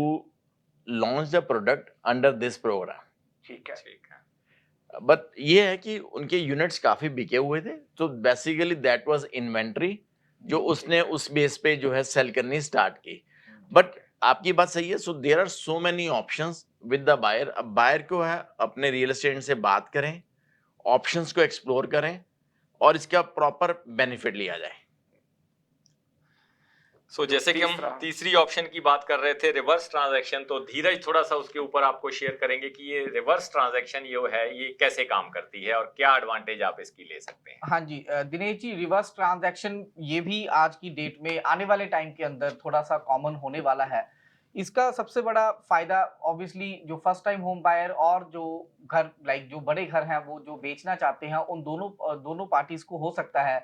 launched the product under this program. ठीक है। ठीक है। बट ये है कि उनके यूनिट्स काफी बिके हुए थे, तो बेसिकली दैट वाज इन्वेंट्री जो उसने उस बेस पे जो है सेल करनी स्टार्ट की। बट आपकी बात सही है, so there are so many options with the buyer. अब बायर को है अपने रियल एस्टेट से बात करें, ऑप्शंस को एक्सप्लोर करें और इसका प्रॉपर बेनिफिट लिया जाए। सो जैसे कि हम तीसरा। तीसरी ऑप्शन की बात कर रहे थे, रिवर्स ट्रांजैक्शन, तो धीरज थोड़ा सा उसके ऊपर आपको शेयर करेंगे कि ये रिवर्स ट्रांजैक्शन ये है, ये कैसे काम करती है और क्या एडवांटेज आप इसकी ले सकते हैं। हाँ जी, दिनेश जी, रिवर्स ट्रांजैक्शन ये भी आज की डेट में आने वाले टाइम के अंदर थोड़ा सा कॉमन होने वाला है। इसका सबसे बड़ा फायदा ऑब्वियसली जो फर्स्ट टाइम होम बायर और जो घर जो बड़े घर हैं वो जो बेचना चाहते हैं उन दोनों पार्टीज को हो सकता है।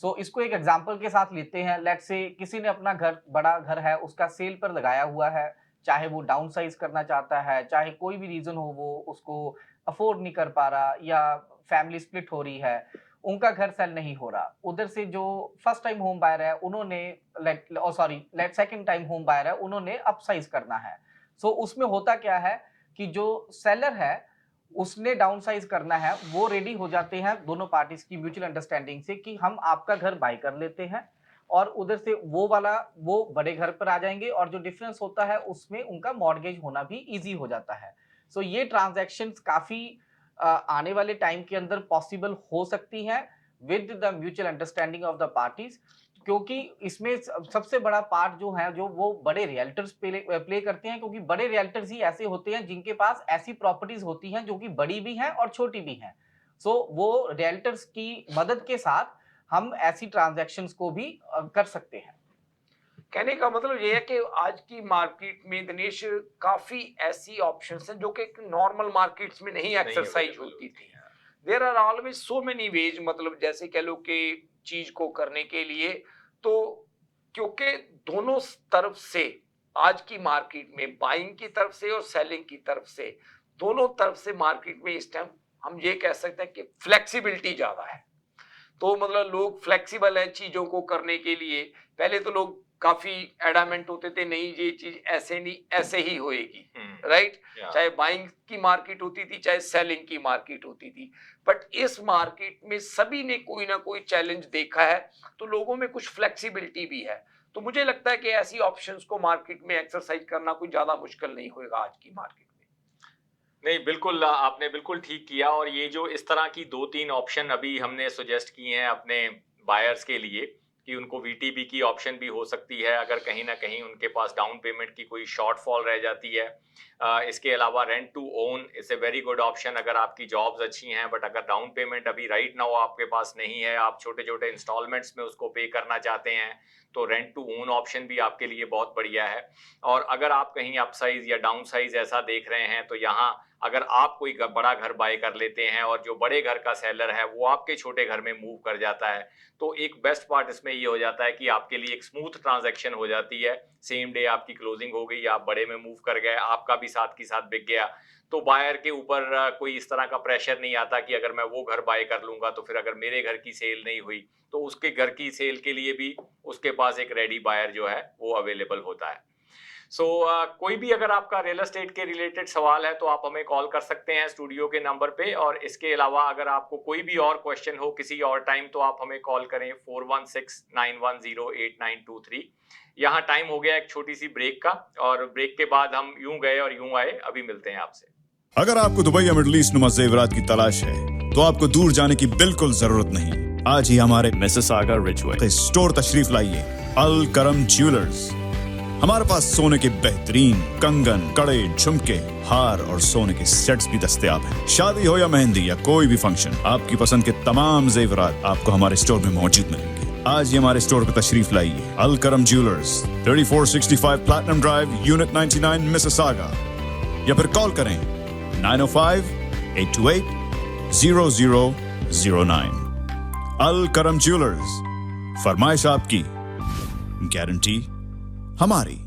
सो इसको एक एग्जांपल के साथ लेते हैं। लेट्स से किसी ने अपना घर, बड़ा घर है, उसका सेल पर लगाया हुआ है, चाहे वो डाउन साइज करना चाहता है, चाहे कोई भी रीजन हो वो उसको अफोर्ड नहीं कर पा रहा या फैमिली स्प्लिट हो रही है, उनका घर सेल नहीं हो रहा। उधर से जो फर्स्ट टाइम होम बायर है उन्होंने सेकंड टाइम होम बायर है उन्होंने अपसाइज करना है। सो उसमें होता क्या है कि जो सेलर है उसने डाउन साइज करना है, वो रेडी हो जाते हैं दोनों पार्टीज की म्यूचुअल अंडरस्टैंडिंग से कि हम आपका घर बाय कर लेते हैं, और उधर से वो बड़े घर पर आ जाएंगे और जो डिफरेंस होता है उसमें उनका मॉर्गेज होना भी इजी हो जाता है। सो ये ट्रांजैक्शंस काफी आने वाले टाइम के अंदर पॉसिबल हो सकती हैं with the mutual understanding of the parties, क्योंकि इसमें सबसे बड़ा पार्ट जो है जो वो बड़े रियल्टर्स प्ले करते हैं, क्योंकि बड़े रियल्टर्स ही ऐसे होते हैं जिनके पास ऐसी प्रॉपर्टीज होती हैं जो कि बड़ी भी हैं और छोटी भी हैं। सो वो रियल्टर्स की मदद के साथ हम ऐसी ट्रांजैक्शंस को भी कर सकते हैं। कहने का मतलब ये है कि आज की मार्केट में दिनेश काफी ऐसी ऑप्शंस हैं जो कि नॉर्मल मार्केट्स में नहीं एक्सरसाइज available होती थी। There are always so many ways, मतलब जैसे कह लो कि चीज को करने के लिए, तो क्योंकि दोनों तरफ से आज की मार्केट में बाइंग की तरफ से और सेलिंग की तरफ से, दोनों तरफ से मार्केट में इस टाइम हम ये कह सकते हैं कि फ्लेक्सिबिलिटी ज्यादा है। तो मतलब लोग फ्लेक्सिबल है चीजों को करने के लिए। पहले तो लोग काफी एडामेंट होते थे, नहीं ये चीज ऐसे नहीं ऐसे ही होएगी, राइट। चाहे बाइंग की मार्केट होती थी चाहे सेलिंग की मार्केट होती थी, बट इस मार्केट में सभी ने कोई ना कोई चैलेंज देखा है, तो लोगों में कुछ फ्लेक्सिबिलिटी भी है। तो मुझे लगता है कि ऐसी ऑप्शंस को मार्केट में एक्सरसाइज करना कोई ज्यादा मुश्किल नहीं होगा आज की मार्केट में। नहीं, बिल्कुल आपने बिल्कुल ठीक किया। और ये जो इस तरह की 2-3 ऑप्शन अभी हमने सुजेस्ट किए हैं अपने बायर्स के लिए कि उनको वीटीबी की ऑप्शन भी हो सकती है अगर कहीं ना कहीं उनके पास डाउन पेमेंट की कोई शॉर्टफॉल रह जाती है। इसके अलावा rent to own is a very good option अगर आपकी जॉब्स अच्छी हैं, बट अगर डाउन पेमेंट अभी राइट नाउ आपके पास नहीं है, आप छोटे छोटे इंस्टॉलमेंट्स में उसको पे करना चाहते हैं, तो रेंट टू ओन ऑप्शन भी आपके लिए बहुत बढ़िया है। और अगर आप कहीं अपसाइज या डाउन साइज ऐसा देख रहे हैं, तो यहाँ अगर आप कोई बड़ा घर बाय कर लेते हैं और जो बड़े घर का सेलर है वो आपके छोटे घर में मूव कर जाता है, तो एक बेस्ट पार्ट इसमें ये हो जाता है कि आपके लिए एक स्मूथ ट्रांजैक्शन हो जाती है। सेम डे आपकी क्लोजिंग हो गई, आप बड़े में मूव कर गए, आपका भी साथ की साथ बिक गया, तो बायर के ऊपर कोई इस तरह का प्रेशर नहीं आता कि अगर मैं वो घर बाय कर लूंगा तो फिर अगर मेरे घर की सेल नहीं हुई तो उसके घर की सेल के लिए भी उसके पास एक रेडी बायर जो है वो अवेलेबल होता है। कोई भी अगर आपका रियल एस्टेट के रिलेटेड सवाल है तो आप हमें कॉल कर सकते हैं स्टूडियो के नंबर पे, और इसके अलावा अगर आपको कोई भी और क्वेश्चन हो किसी और टाइम तो आप हमें कॉल करें 4169108923। यहाँ टाइम हो गया एक छोटी सी ब्रेक का, और ब्रेक के बाद हम यूं गए और यूं आए, अभी मिलते हैं आपसे। अगर आपको दुबई या मिडिल ईस्ट नुमा ज़ेवरात की तलाश है तो आपको दूर जाने की बिल्कुल जरूरत नहीं। आज ही हमारे मिसिसागा रिचवे स्टोर तशरीफ लाइए, अल करम ज्वेलर्स। हमारे पास सोने के बेहतरीन कंगन, कड़े, झुमके, हार और सोने के सेट्स भी दस्तयाब हैं। शादी हो या मेहंदी या कोई भी फंक्शन, आपकी पसंद के तमाम जेवरात आपको हमारे स्टोर में मौजूद मिलेंगे। आज ही हमारे स्टोर पर तशरीफ लाइए, अल करम jewellers, 3465 platinum drive, unit 99, Mississauga, या फिर कॉल करें 905-828-0009। अल करम ज्वेलर्स, फरमाइश आपकी, गारंटी हमारी।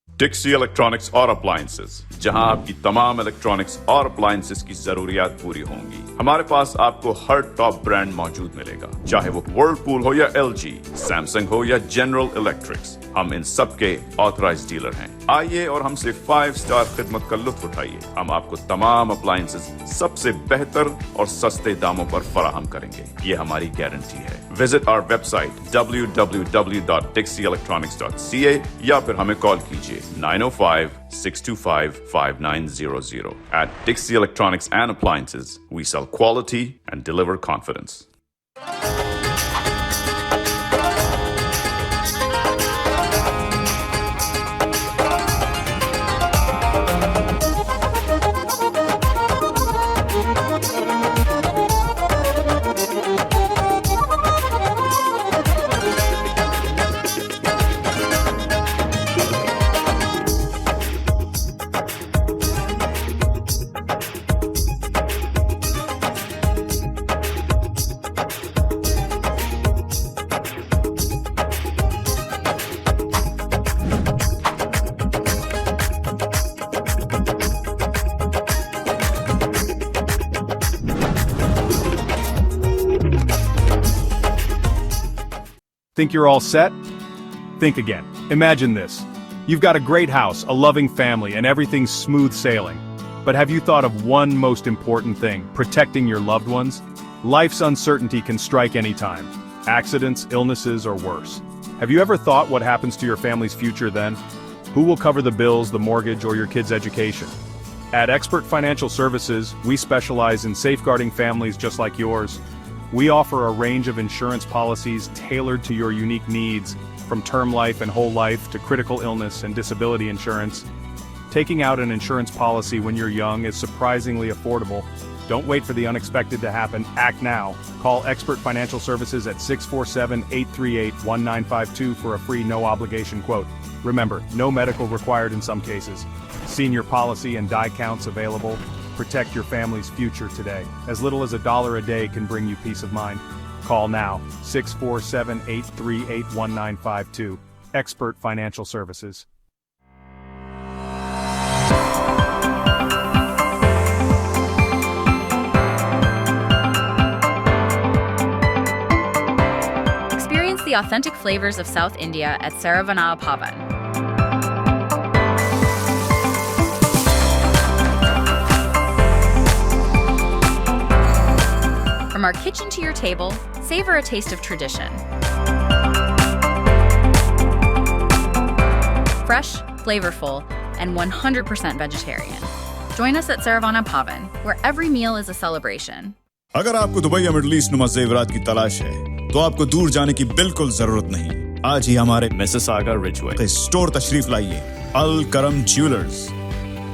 डिक्सी इलेक्ट्रॉनिक्स और अप्लायंसेस, जहां आपकी तमाम इलेक्ट्रॉनिक्स और अप्लायंसेस की जरूरियात पूरी होंगी। हमारे पास आपको हर टॉप ब्रांड मौजूद मिलेगा, चाहे वो वर्लपूल हो या एलजी, सैमसंग हो या जनरल इलेक्ट्रिक्स। हम इन सब के ऑथराइज्ड डीलर हैं। आइए और हमसे 5 स्टार खिदमत का लुत्फ उठाइए। हम आपको तमाम अप्लायंसेस सबसे बेहतर और सस्ते दामों पर फराहम करेंगे, ये हमारी गारंटी है। विजिट आवर वेबसाइट www.dixieelectronics.ca या फिर हमें कॉल कीजिए 905-625-5900. At Dixie Electronics and Appliances, we sell quality and deliver confidence. Think you're all set? Think again. Imagine this. You've got a great house, a loving family, and everything's smooth sailing. But have you thought of one most important thing, protecting your loved ones? Life's uncertainty can strike anytime. Accidents, illnesses, or worse. Have you ever thought what happens to your family's future then? Who will cover the bills, the mortgage, or your kids' education? At Expert Financial Services, we specialize in safeguarding families just like yours. We offer a range of insurance policies tailored to your unique needs, from term life and whole life to critical illness and disability insurance. Taking out an insurance policy when you're young is surprisingly affordable. Don't wait for the unexpected to happen. Act now. Call Expert Financial Services at 647-838-1952 for a free no-obligation quote. Remember, no medical required in some cases. Senior policy and die counts available. Protect your family's future today. As little as $1 a day can bring you peace of mind. Call now, 647-838-1952. Expert Financial Services. Experience the authentic flavors of South India at Saravanaa Pavan. From our kitchen to your table, savor a taste of tradition. Fresh, flavorful, and 100% vegetarian. Join us at Saravana Pavan, where every meal is a celebration. अगर आपको Dubai या middle east नुमा ज़ेवरात की तलाश है तो आपको दूर जाने की बिल्कुल जरूरत नहीं। आज ही हमारे मिसिसागा रिचवे स्टोर तशरीफ लाइए, अल करम ज्वेलर्स।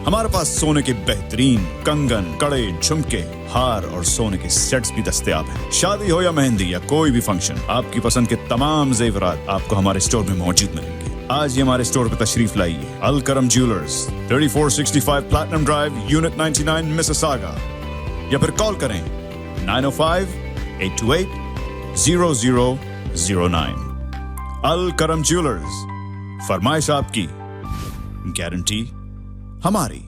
हमारे पास सोने के बेहतरीन कंगन, कड़े, झुमके, हार और सोने के सेट्स भी दस्तयाब हैं। शादी हो या मेहंदी या कोई भी फंक्शन, आपकी पसंद के तमाम जेवरात आपको हमारे स्टोर में मौजूद मिलेंगे। आज ही हमारे स्टोर पर तशरीफ लाइए। अल करम jewellers, 3465 platinum drive, unit 99, Mississauga, या फिर कॉल करें 905-828-0009। अल करम ज्वेलर्स, फरमाइश आपकी, गारंटी हमारी।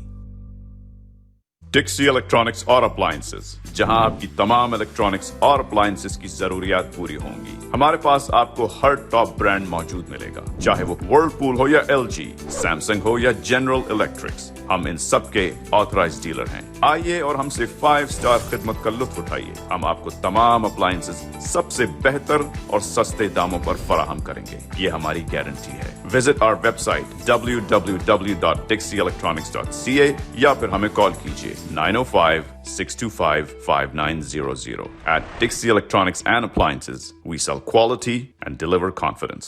डिक्सी इलेक्ट्रॉनिक्स और अप्लायंसेस, जहां आपकी तमाम इलेक्ट्रॉनिक्स और अप्लायंसेस की जरूरियात पूरी होंगी। हमारे पास आपको हर टॉप ब्रांड मौजूद मिलेगा, चाहे वो वर्लपूल हो या LG, सैमसंग हो या जनरल इलेक्ट्रिक्स। हम इन सब के ऑथराइज्ड डीलर हैं। आइए और हमसे 5 स्टार खिदमत का लुत्फ उठाइए। हम आपको तमाम अप्लायंसेस सबसे बेहतर और सस्ते दामों पर फराहम करेंगे, ये हमारी गारंटी है। विजिट आवर वेबसाइट www.dixieelectronics.ca या फिर हमें कॉल कीजिए 905-625-5900. At Dixie Electronics and Appliances, we sell quality and deliver confidence.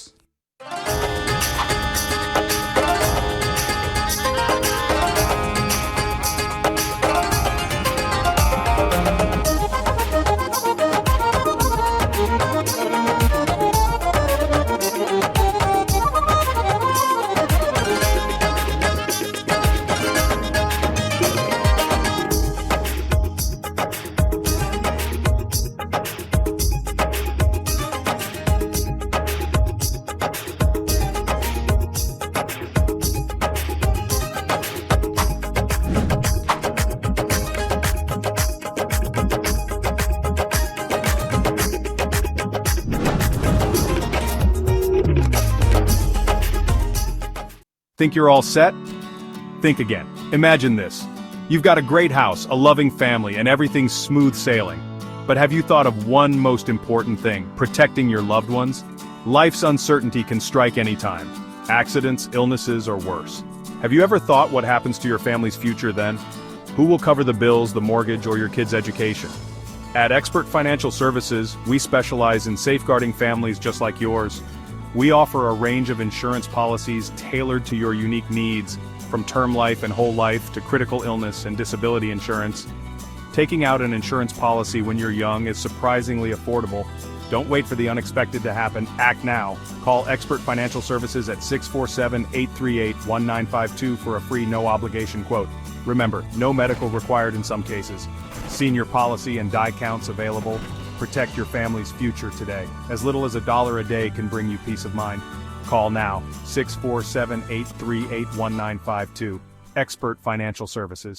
Think you're all set? Think again. Imagine this. You've got a great house, a loving family, and everything's smooth sailing. But have you thought of one most important thing, protecting your loved ones? Life's uncertainty can strike anytime. Accidents, illnesses, or worse. Have you ever thought what happens to your family's future then? Who will cover the bills, the mortgage, or your kids' education? At Expert Financial Services, we specialize in safeguarding families just like yours. We offer a range of insurance policies tailored to your unique needs, from term life and whole life to critical illness and disability insurance. Taking out an insurance policy when you're young is surprisingly affordable. Don't wait for the unexpected to happen. Act now. Call Expert Financial Services at 647-838-1952 for a free no-obligation quote. Remember, no medical required in some cases. Senior policy and die counts available. Protect your family's future today. As little as $1 a day can bring you peace of mind. Call now, 647-838-1952. Expert Financial Services.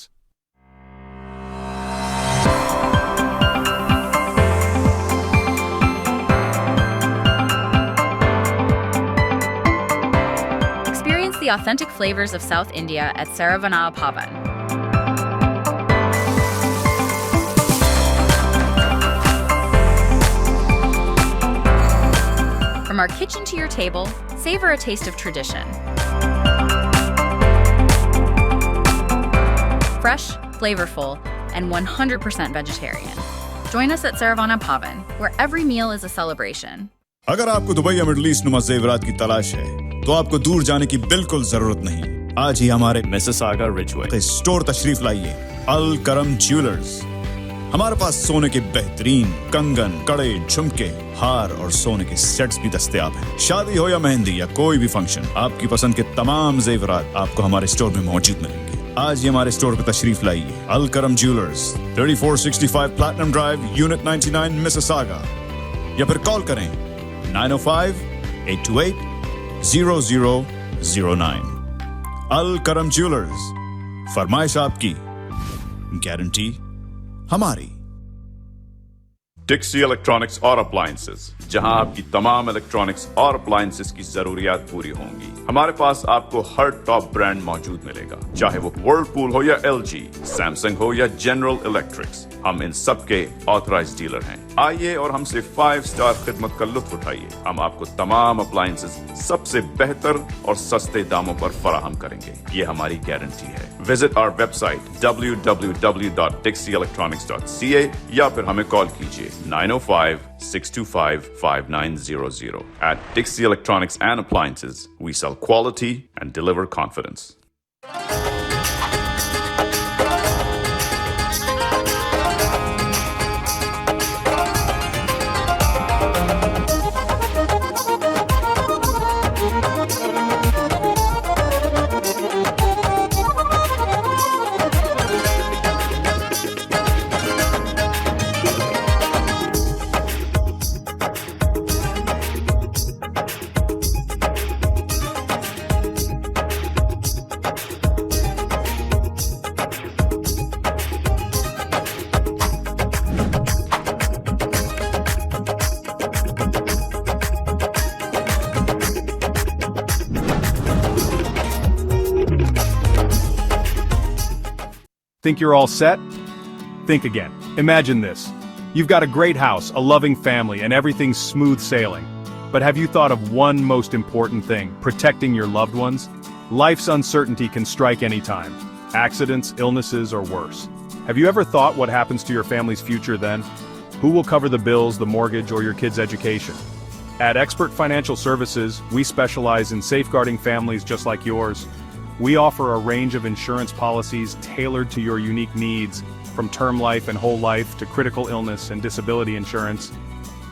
Experience the authentic flavors of South India at Saravana Bhavan. From our kitchen to your table, savor a taste of tradition. Fresh, flavorful, and 100% vegetarian. Join us at Saravana Bhavan, where every meal is a celebration. अगर आपको Dubai या middle east नुमा जेवरात की तलाश है, तो आपको दूर जाने की बिल्कुल जरूरत नहीं। आज ही हमारे मिसिसागा रिजवे स्टोर तशरीफ लाइए। अल करम ज्वेलर्स। हमारे पास सोने के बेहतरीन कंगन, कड़े, झुमके, हार और सोने के सेट्स भी दस्तयाब हैं। शादी हो या मेहंदी या कोई भी फंक्शन, आपकी पसंद के तमाम जेवरात आपको हमारे स्टोर में मौजूद मिलेंगे। आज ही हमारे स्टोर पर तशरीफ लाइए। अल करम jewellers, 3465 platinum drive, unit 99, Mississauga, या फिर कॉल करें 905-828-0009। अल करम ज्वेलर्स, फरमाइश आपकी, गारंटी हमारी। डिक्सी इलेक्ट्रॉनिक्स और अप्लायंसेस, जहां आपकी तमाम इलेक्ट्रॉनिक्स और अप्लायंसेस की जरूरियात पूरी होंगी। हमारे पास आपको हर टॉप ब्रांड मौजूद मिलेगा, चाहे वो वर्लपूल हो या LG, सैमसंग हो या जनरल इलेक्ट्रिक्स। हम इन सब के ऑथराइज्ड डीलर हैं। आइए और हमसे 5 स्टार खिदमत का लुत्फ उठाइए। हम आपको तमाम अप्लायंसेस सबसे बेहतर और सस्ते दामों पर फराहम करेंगे, ये हमारी गारंटी है। विजिट आवर वेबसाइट www.dixieelectronics.ca या फिर हमें कॉल कीजिए 905-625-5900. At Dixie Electronics and Appliances, we sell quality and deliver confidence. Think you're all set? Think again. Imagine this. You've got a great house, a loving family, and everything's smooth sailing. But have you thought of one most important thing, protecting your loved ones? Life's uncertainty can strike any time. Accidents, illnesses, or worse. Have you ever thought what happens to your family's future then? Who will cover the bills, the mortgage, or your kids' education? At Expert Financial Services, we specialize in safeguarding families just like yours. We offer a range of insurance policies tailored to your unique needs, from term life and whole life to critical illness and disability insurance.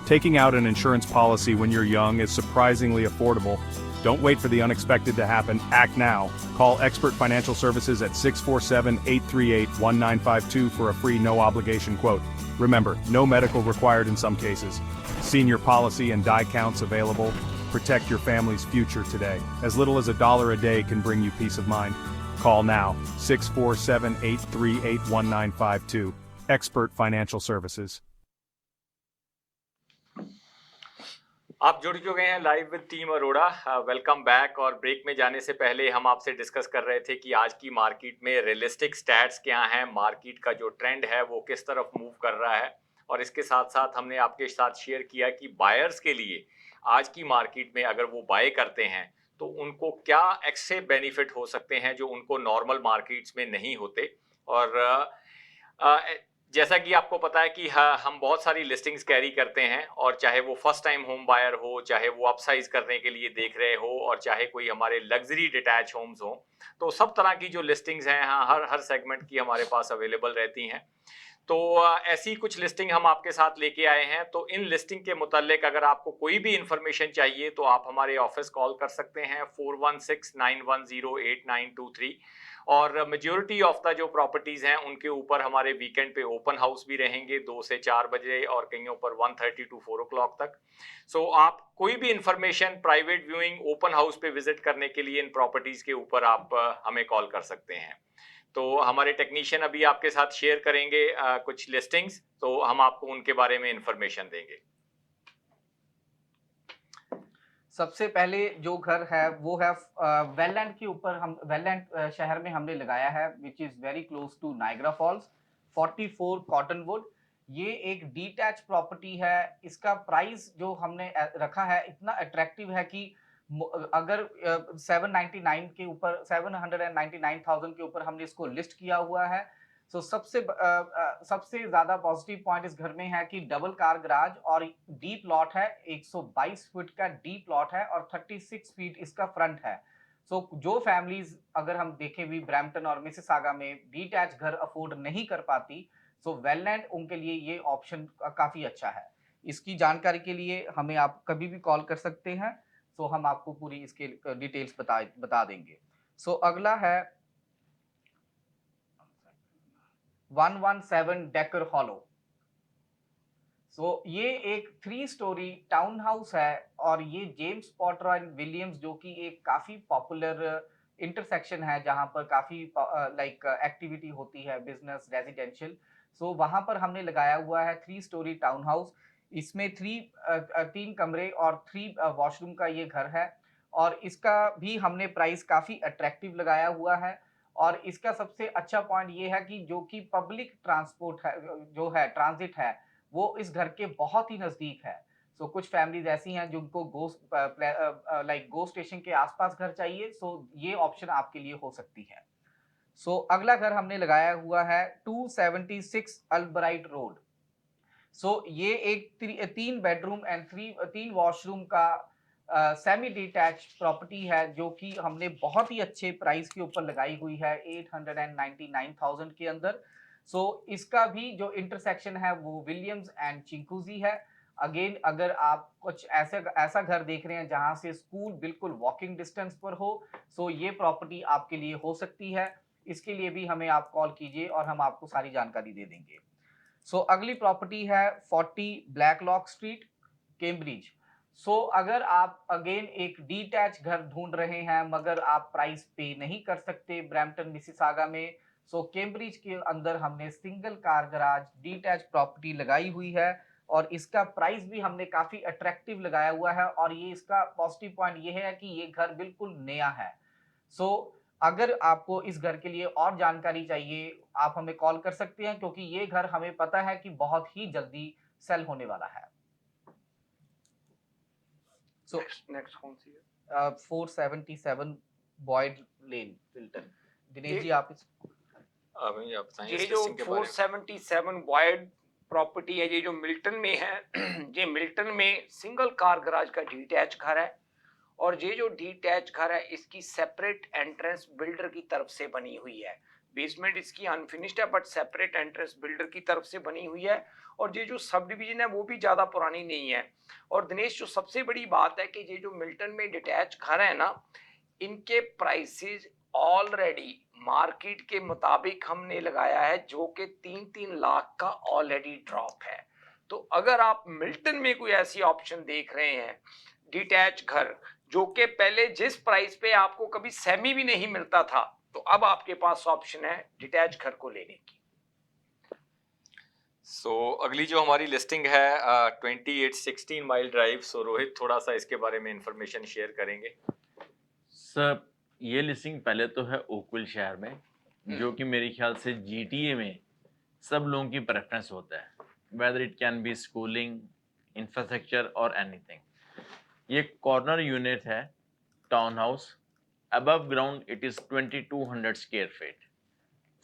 Taking out an insurance policy when you're young is surprisingly affordable. Don't wait for the unexpected to happen. Act now. Call Expert Financial Services at 647-838-1952 for a free no-obligation quote. Remember, no medical required in some cases. Senior policy and die counts available. Protect your family's future today. As little as $1 a day can bring you peace of mind. Call now, 647-838-1952. Expert Financial Services. आप जुड़ चुके हैं live with team Arora. Welcome back. और break में जाने से पहले हम आपसे डिस्कस कर रहे थे कि आज की मार्केट में रियलिस्टिक स्टैट्स क्या हैं, मार्केट का जो ट्रेंड है वो किस तरफ मूव कर रहा है, और इसके साथ साथ हमने आपके साथ शेयर किया कि बायर्स के लिए आज की मार्केट में अगर वो बाय करते हैं तो उनको क्या एक्स्ट्रा बेनिफिट हो सकते हैं जो उनको नॉर्मल मार्केट्स में नहीं होते। और जैसा कि आपको पता है कि हम बहुत सारी लिस्टिंग्स कैरी करते हैं, और चाहे वो फर्स्ट टाइम होम बायर हो, चाहे वो अपसाइज करने के लिए देख रहे हो, और चाहे कोई हमारे लग्जरी डिटैच होम्स हो, तो सब तरह की जो लिस्टिंग्स हैं हर सेगमेंट की हमारे पास अवेलेबल रहती हैं। तो ऐसी कुछ लिस्टिंग हम आपके साथ लेके आए हैं। तो इन लिस्टिंग के मुतालिक अगर आपको कोई भी इंफॉर्मेशन चाहिए तो आप हमारे ऑफिस कॉल कर सकते हैं 4169108923। और मेजॉरिटी ऑफ द जो प्रॉपर्टीज हैं उनके ऊपर हमारे वीकेंड पे ओपन हाउस भी रहेंगे 2 से 4 बजे और कईयों पर 1:30 to 4 o'clock तक। सो आप कोई भी information, private viewing, open house पे विजिट करने के लिए इन प्रॉपर्टीज के ऊपर आप हमें कॉल कर सकते हैं। तो हमारे टेक्नीशियन अभी आपके साथ शेयर करेंगे कुछ लिस्टिंग्स, तो हम आपको उनके बारे में इंफॉर्मेशन देंगे। सबसे पहले जो घर है वो है वेललैंड के ऊपर। हम वेललैंड शहर में हमने लगाया है, which is very close to Niagara Falls, 44 Cottonwood. ये एक डिटैच प्रॉपर्टी है। इसका प्राइस जो हमने रखा है इतना अट्रैक्टिव है कि अगर 799 के ऊपर 799,000 के ऊपर हमने इसको लिस्ट किया हुआ है। तो सबसे ज्यादा पॉजिटिव पॉइंट इस घर में है कि डबल कार गराज और डीप लॉट है, 122 फीट का डीप लॉट है और 36 फीट इसका फ्रंट है। सो जो फैमिलीज अगर हम देखें भी ब्रैम्पटन और मिसिसागा में डिटैच घर अफोर्ड नहीं कर पाती, सो वेललैंड उनके लिए ये ऑप्शन काफी अच्छा है। इसकी जानकारी के लिए हमें आप कभी भी कॉल कर सकते हैं, तो हम आपको पूरी इसके डिटेल्स बता देंगे। सो अगला है 117 डेकर हॉलो। सो ये एक 3 स्टोरी टाउन हाउस है और ये जेम्स पॉटर एंड विलियम्स, जो कि एक काफी पॉपुलर इंटरसेक्शन है जहां पर काफी लाइक एक्टिविटी होती है, बिजनेस, रेजिडेंशियल। सो वहां पर हमने लगाया हुआ है 3 स्टोरी टाउन हाउस। इसमें 3 कमरे और 3 वॉशरूम का ये घर है, और इसका भी हमने प्राइस काफी अट्रैक्टिव लगाया हुआ है। और इसका सबसे अच्छा पॉइंट ये है कि जो कि पब्लिक ट्रांसपोर्ट है, जो है ट्रांजिट है, वो इस घर के बहुत ही नजदीक है। सो कुछ फैमिलीज ऐसी हैं जिनको गो स्टेशन के आसपास घर चाहिए, सो ये ऑप्शन आपके लिए हो सकती है। सो अगला घर हमने लगाया हुआ है 276 अल्ब्राइट रोड। सो ये एक 3 बेडरूम एंड 3 वॉशरूम का सेमी डिटैच प्रॉपर्टी है, जो कि हमने बहुत ही अच्छे प्राइस के ऊपर लगाई हुई है 899,000 के अंदर। सो इसका भी जो इंटरसेक्शन है वो विलियम्स एंड चिंकूजी है। अगेन अगर आप कुछ ऐसा घर देख रहे हैं जहां से स्कूल बिल्कुल वॉकिंग डिस्टेंस पर हो, सो ये प्रॉपर्टी आपके लिए हो सकती है। इसके लिए भी हमें आप कॉल कीजिए और हम आपको सारी जानकारी दे देंगे। सो अगली प्रॉपर्टी है 40 ब्लैक लॉक स्ट्रीट, कैम्ब्रिज। सो अगर आप अगेन एक डिटैच घर ढूंढ रहे हैं मगर आप प्राइस पे नहीं कर सकते ब्रैम्पटन मिसिसागा में, सो कैम्ब्रिज के अंदर हमने single car garage detach property लगाई हुई है, और इसका प्राइस भी हमने काफी अट्रैक्टिव लगाया हुआ है। और ये इसका पॉजिटिव पॉइंट ये है कि ये घर बिल्कुल नया है। सो अगर आपको इस घर के लिए और जानकारी चाहिए, आप हमें कॉल कर सकते हैं क्योंकि ये घर हमें पता है कि बहुत ही जल्दी सेल होने वाला है। सो नेक्स्ट कौन सी है? 477 बॉयड लेन, विल्टन। दिनेश जी आप अभी आप बताएं ये इस जो लिस्टिंग के बारे में। 477 वाइड प्रॉपर्टी है, ये जो मिल्टन में है, ये मिल्टन में सिंगल कार गराज का डिटैच घर है। और ये जो डिटैच घर है इसकी सेपरेट एंट्रेंस बिल्डर की तरफ से बनी हुई है। बेसमेंट इसकी अनफिनिश्ड है बट सेपरेट एंट्रेंस बिल्डर की तरफ से बनी हुई है। और ये जो सब डिवीजन है वो भी ज़्यादा पुरानी नहीं है। और दिनेश, जो सबसे बड़ी बात है कि ये जो मिल्टन में डिटैच घर है ना, इनके प्राइसेस ऑलरेडी मार्केट के मुताबिक हमने लगाया है, जो कि 3-3 लाख का ऑलरेडी ड्रॉप है। तो अगर आप मिल्टन में कोई ऐसी ऑप्शन देख रहे हैं डिटैच घर, जो कि पहले जिस प्राइस पे आपको कभी सेमी भी नहीं मिलता था, तो अब आपके पास ऑप्शन है डिटैच घर को लेने की। सो अगली जो हमारी लिस्टिंग है 2816 माइल ड्राइव। सो रोहित थोड़ा सा इसके बारे में इंफॉर्मेशन शेयर करेंगे। सर, ये लिस्टिंग पहले तो है ओकविल शहर में, जो कि मेरे ख्याल से GTA में सब लोगों की प्रेफरेंस होता है, whether it can be schooling, infrastructure और एनीथिंग। ये कॉर्नर यूनिट है, town house. Above ground it is 2200 square feet.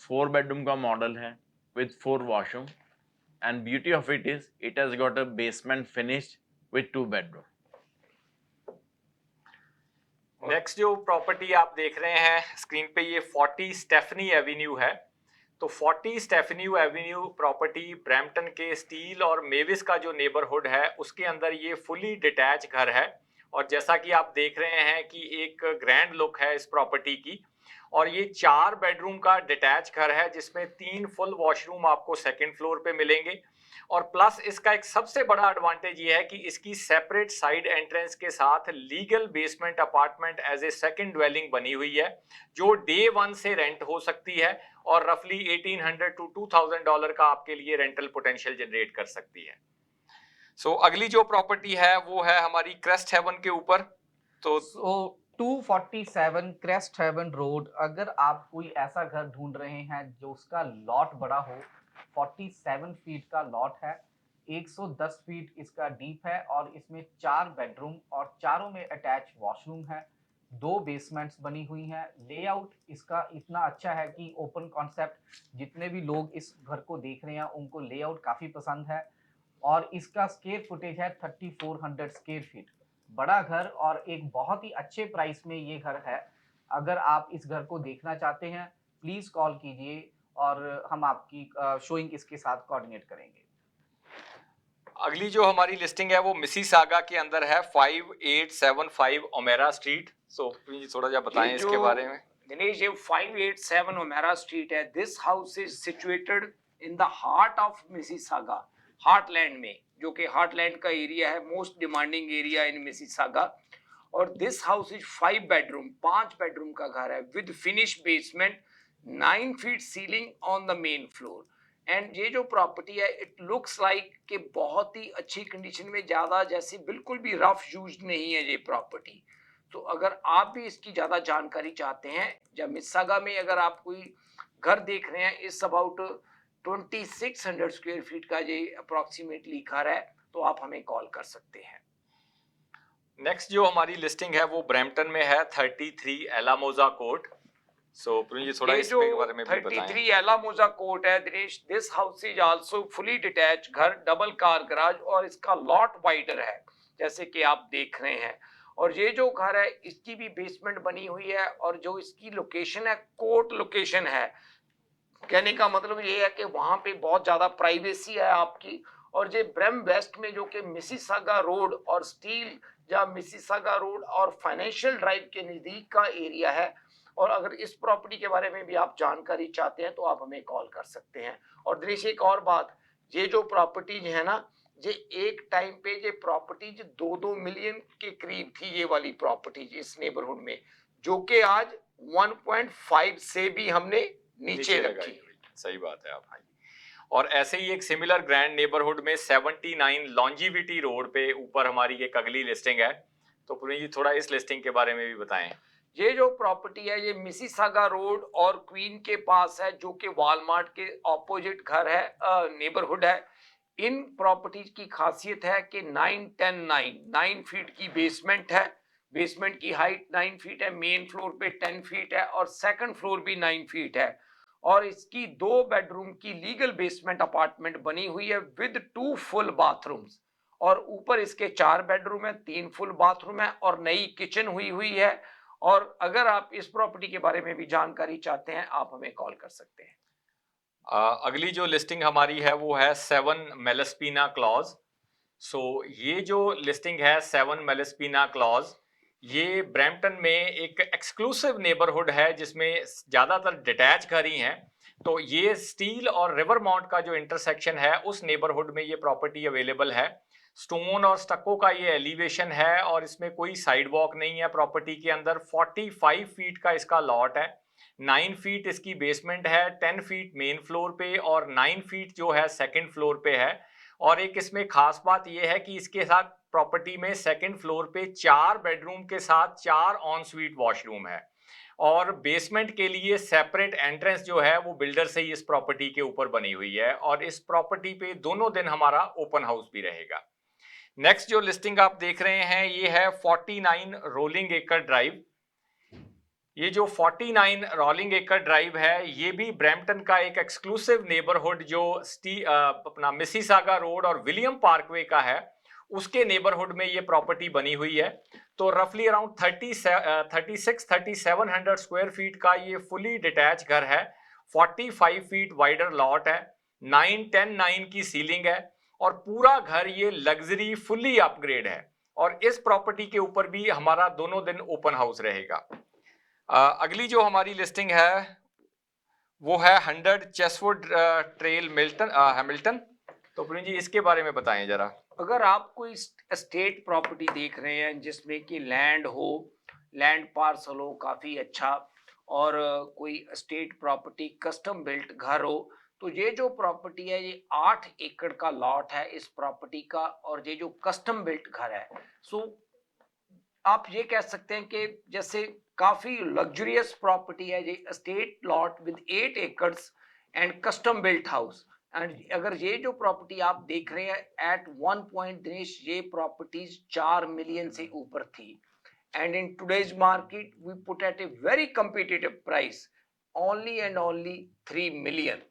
4 bedroom का मॉडल है with 4 washroom, and beauty of it is it has got a basement finished with 2 bedroom. Next जो property आप देख रहे हैं स्क्रीन पे, ये 40 स्टेफनी एवेन्यू है। तो 40 स्टेफनी एवेन्यू प्रॉपर्टी ब्रैम्पटन के स्टील और मेविस का जो नेबरहुड है उसके अंदर ये फुली डिटैच घर है। और जैसा कि आप देख रहे हैं कि एक ग्रैंड लुक है इस प्रॉपर्टी की। और ये 4 बेडरूम का डिटैच घर है जिसमें 3 फुल वॉशरूम आपको सेकंड फ्लोर पे मिलेंगे। और प्लस इसका एक सबसे बड़ा एडवांटेज ये है कि इसकी सेपरेट साइड एंट्रेंस के साथ legal basement apartment as a second dwelling बनी हुई है, जो डे 1 से रेंट हो सकती है और रफली $1800 to $2000 का आपके लिए रेंटल पोटेंशियल जनरेट कर सकती है। सो अगली जो प्रॉपर्टी है वो है हमारी क्रेस्ट हेवन के ऊपर। तो 247 क्रेस्ट हेवन रोड, अगर आप कोई ऐसा घर ढूंढ रहे हैं जो उसका लॉट बड़ा हो, 47 फीट का लॉट है, 110 फीट इसका डीप है और इसमें 4 बेडरूम और चारों में अटैच वॉशरूम है, 2 बेसमेंट्स बनी हुई हैं। लेआउट इसका इतना अच्छा है कि ओपन कॉन्सेप्ट, जितने भी लोग इस घर को देख रहे हैं उनको लेआउट काफ़ी पसंद है। और इसका स्क्वायर फुटेज है 3400 स्क्वायर फीट। बड़ा घर और एक बहुत ही अच्छे प्राइस में ये घर है। अगर आप इस घर को देखना चाहते हैं प्लीज़ कॉल कीजिए और हम आपकी शोइंग इसके साथ कोऑर्डिनेट करेंगे। अगली जो हमारी लिस्टिंग है वो मिसिसागा के अंदर है, 5875 ओमेरा स्ट्रीट। सो प्लीज थोड़ा सा बताएं इसके बारे में। दिनेश, ये 587 ओमेरा स्ट्रीट है। This house is situated in the heart of Mississauga, Heartland में, जो कि हार्टलैंड का एरिया है, most demanding area in Mississauga. और this house is 5 bedroom, 5 bedroom का घर है with finish basement, 9 feet ceiling on the main floor. And ये जो प्रॉपर्टी है इट लुक्स लाइक कि बहुत ही अच्छी कंडीशन में, ज़्यादा जैसे बिल्कुल भी रफ यूज नहीं है ये प्रॉपर्टी। तो अगर आप भी इसकी ज़्यादा जानकारी चाहते हैं, या मिसिसागा में अगर आप कोई घर देख रहे हैं, इट्स अबाउट 2600 स्क्वायर फीट का ये अप्रॉक्सीमेटली घर है, तो आप हमें कॉल कर सकते हैं। नेक्स्ट जो हमारी लिस्टिंग है वो ब्रैम्पटन में है, 33 एलामोजा कोर्ट। सो प्लीज थोड़ा इस पे के बारे में भी बताएं। 33 एलामोजा कोर्ट है Dinesh, this house is also fully detach घर, डबल कार गराज, और इसका लॉट वाइडर है जैसे कि आप देख रहे हैं। और ये जो घर है इसकी भी बेसमेंट बनी हुई है, और जो इसकी लोकेशन है कोर्ट लोकेशन है। कहने का मतलब ये है कि वहां पे बहुत ज्यादा प्राइवेसी है आपकी। और ये ब्रैम वेस्ट में, जो कि मिसिसागा रोड और स्टील या मिसिसागा रोड और फाइनेंशियल ड्राइव के नजदीक का एरिया है। और अगर इस प्रॉपर्टी के बारे में भी आप जानकारी चाहते हैं तो आप हमें कॉल कर सकते हैं। और दिनेश, एक और बात, ये जो प्रॉपर्टीज है ना, ये एक टाइम पे ये प्रॉपर्टीज 2-2 मिलियन के करीब थी, ये वाली प्रॉपर्टीज इस नेबरहुड में, जो कि आज 1.5 से भी हमने नीचे रखी। सही बात है आप भाई। और ऐसे ही एक सिमिलर ग्रैंड नेबरहुड में 79 लॉन्जिविटी रोड पे ऊपर हमारी एक अगली लिस्टिंग है। तो पुनीत जी थोड़ा इस लिस्टिंग के बारे में भी बताएं। ये जो प्रॉपर्टी है ये मिसिसागा रोड और क्वीन के पास है, जो कि वॉलमार्ट के ऑपोजिट घर है, नेबरहुड है। इन प्रॉपर्टीज की खासियत है कि 9 फीट की बेसमेंट है, बेसमेंट की हाइट 9 फीट है, मेन फ्लोर पे 10 फीट है और सेकंड फ्लोर भी 9 फीट है। और इसकी 2 बेडरूम की लीगल बेसमेंट अपार्टमेंट बनी हुई है विद 2 फुल बाथरूम्स, और ऊपर इसके 4 बेडरूम है, 3 फुल बाथरूम है और नई किचन हुई है। और अगर आप इस प्रॉपर्टी के बारे में भी जानकारी चाहते हैं, आप हमें कॉल कर सकते हैं। अगली जो लिस्टिंग हमारी है वो है 7 मेलेस्पिना क्लॉज। सो ये जो लिस्टिंग है 7 मेलेस्पिना क्लॉज, ये ब्रैम्पटन में एक एक्सक्लूसिव नेबरहुड है जिसमें ज्यादातर डिटैच घर ही हैं। तो ये स्टील और रिवर माउंट का जो इंटरसेक्शन है उस नेबरहुड में ये प्रॉपर्टी अवेलेबल है। स्टोन और स्टक्को का ये एलिवेशन है और इसमें कोई साइड वॉक नहीं है प्रॉपर्टी के अंदर। 45 फीट का इसका लॉट है, 9 फीट इसकी बेसमेंट है, 10 फीट मेन फ्लोर पे और 9 फीट जो है सेकंड फ्लोर पे है। और एक इसमें खास बात यह है कि इसके साथ प्रॉपर्टी में सेकंड फ्लोर पे 4 बेडरूम के साथ 4 ऑन स्वीट वॉशरूम है और बेसमेंट के लिए सेपरेट एंट्रेंस जो है वो बिल्डर से ही इस प्रॉपर्टी के ऊपर बनी हुई है। और इस प्रॉपर्टी पे दोनों दिन हमारा ओपन हाउस भी रहेगा। नेक्स्ट जो लिस्टिंग आप देख रहे हैं ये है 49 रोलिंग एकर ड्राइव। ये जो 49 रोलिंग एकर ड्राइव है ये भी ब्रैम्पटन का एक एक्सक्लूसिव नेबरहुड जो अपना मिसिसागा रोड और विलियम पार्कवे का है, उसके नेबरहुड में ये प्रॉपर्टी बनी हुई है। तो रफली अराउंड 3700 स्क्वायर फीट का ये फुली डिटैच घर है, 45 फीट वाइडर लॉट है, 9 की सीलिंग है और पूरा घर ये लग्जरी फुल्ली अपग्रेड है। और इस प्रॉपर्टी के ऊपर भी हमारा दोनों दिन ओपन हाउस रहेगा। अगली जो हमारी लिस्टिंग है वो है 100 चेसवुड ट्रेल हैमिल्टन। तो प्रीन जी इसके बारे में बताएं जरा। अगर आप कोई एस्टेट प्रॉपर्टी देख रहे हैं जिसमें कि लैंड हो, लैंड पार्सल हो काफ़ी अच्छा, और कोई एस्टेट प्रॉपर्टी कस्टम बिल्ट घर हो, तो ये जो प्रॉपर्टी है ये 8 एकड़ का लॉट है इस प्रॉपर्टी का, और ये जो कस्टम बिल्ट घर है, सो आप ये कह सकते हैं कि जैसे काफ़ी लग्जरियस प्रॉपर्टी है ये, estate lot with 8 acres and custom built house. And अगर ये जो प्रॉपर्टी आप देख रहे हैं एट वन पॉइंट दिनेश ये प्रॉपर्टीज 4 मिलियन से ऊपर थी, and in today's market we put at a very competitive price only and only 3 million.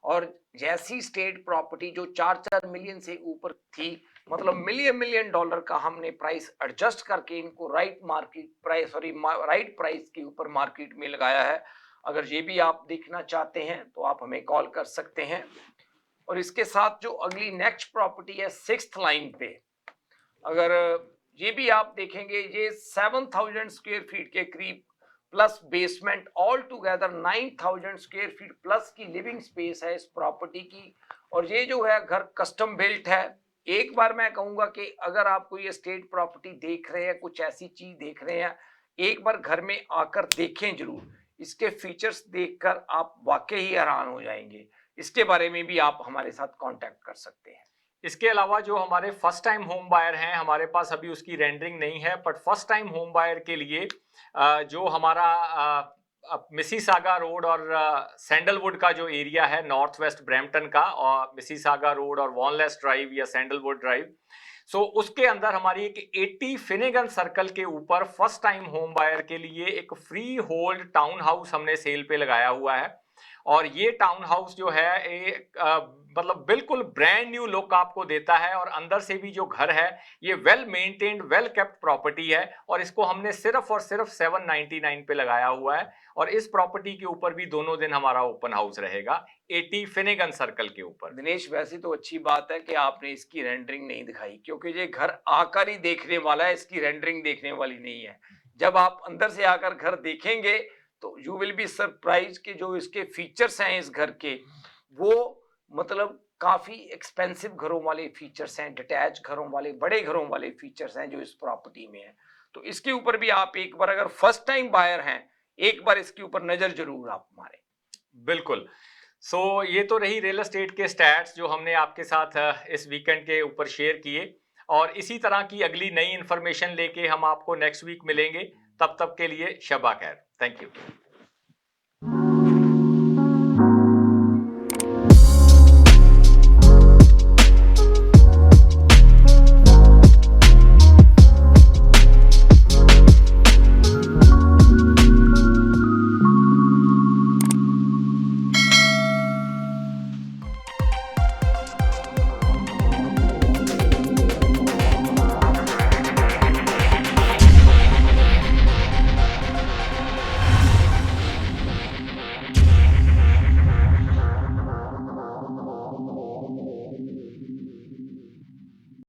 और जैसी स्टेट प्रॉपर्टी जो 4 मिलियन से ऊपर थी, मतलब मिलियन डॉलर का हमने प्राइस एडजस्ट करके इनको राइट प्राइस के ऊपर मार्केट में लगाया है। अगर ये भी आप देखना चाहते हैं तो आप हमें कॉल कर सकते हैं। और इसके साथ जो अगली नेक्स्ट प्रॉपर्टी है 6th लाइन पे, अगर ये भी आप देखेंगे ये 7000 स्क्वायर फीट के करीब plus basement, all together 9000 square feet plus की लिविंग स्पेस है इस प्रॉपर्टी की। और ये जो है घर कस्टम बिल्ट है। एक बार मैं कहूँगा कि अगर आप कोई एस्टेट प्रॉपर्टी देख रहे हैं, कुछ ऐसी चीज देख रहे हैं, एक बार घर में आकर देखें जरूर। इसके फीचर्स देखकर आप वाकई ही हैरान हो जाएंगे। इसके बारे में भी आप हमारे साथ कांटेक्ट कर सकते हैं। इसके अलावा जो हमारे फर्स्ट टाइम होम बायर हैं, हमारे पास अभी उसकी रेंडरिंग नहीं है, but first time home buyer के लिए जो हमारा मिसिसागा रोड और सैंडलवुड का जो एरिया है नॉर्थ वेस्ट ब्रैम्पटन का, और मिसिसागा रोड और वॉनलेस ड्राइव या सैंडलवुड ड्राइव, सो उसके अंदर हमारी एक 80 फिनेगन सर्कल के ऊपर फर्स्ट टाइम होम बायर के लिए एक फ्री होल्ड टाउन हाउस हमने सेल पे लगाया हुआ है। और ये टाउन हाउस जो है एक मतलब बिल्कुल ब्रांड न्यू लुक आपको देता है, और अंदर से भी जो घर है ये well maintained well kept property है, और इसको हमने सिर्फ और सिर्फ 799 पे लगाया हुआ है। और इस प्रॉपर्टी के ऊपर भी दोनों दिन हमारा ओपन हाउस रहेगा 80 फिनेगन सर्कल के ऊपर। दिनेश, वैसे तो अच्छी बात है कि आपने इसकी रेंडरिंग नहीं दिखाई, क्योंकि ये घर आकर ही देखने वाला है, इसकी रेंडरिंग देखने वाली नहीं है। जब आप अंदर से आकर घर देखेंगे तो यू विल बी सरप्राइज कि जो इसके फीचर्स हैं इस घर के, वो मतलब काफी एक्सपेंसिव घरों वाले फीचर्स हैं, डिटैच घरों वाले, बड़े घरों वाले फीचर्स हैं जो इस प्रॉपर्टी में है। तो इसके ऊपर भी आप एक बार, अगर फर्स्ट टाइम बायर हैं, एक बार इसके ऊपर नजर जरूर आप मारें। बिल्कुल। सो ये तो रही रियल एस्टेट के स्टैट्स जो हमने आपके साथ इस वीकेंड के ऊपर शेयर किए, और इसी तरह की अगली नई इंफॉर्मेशन लेके हम आपको नेक्स्ट वीक मिलेंगे। तब तक के लिए शबा खैर। Thank you.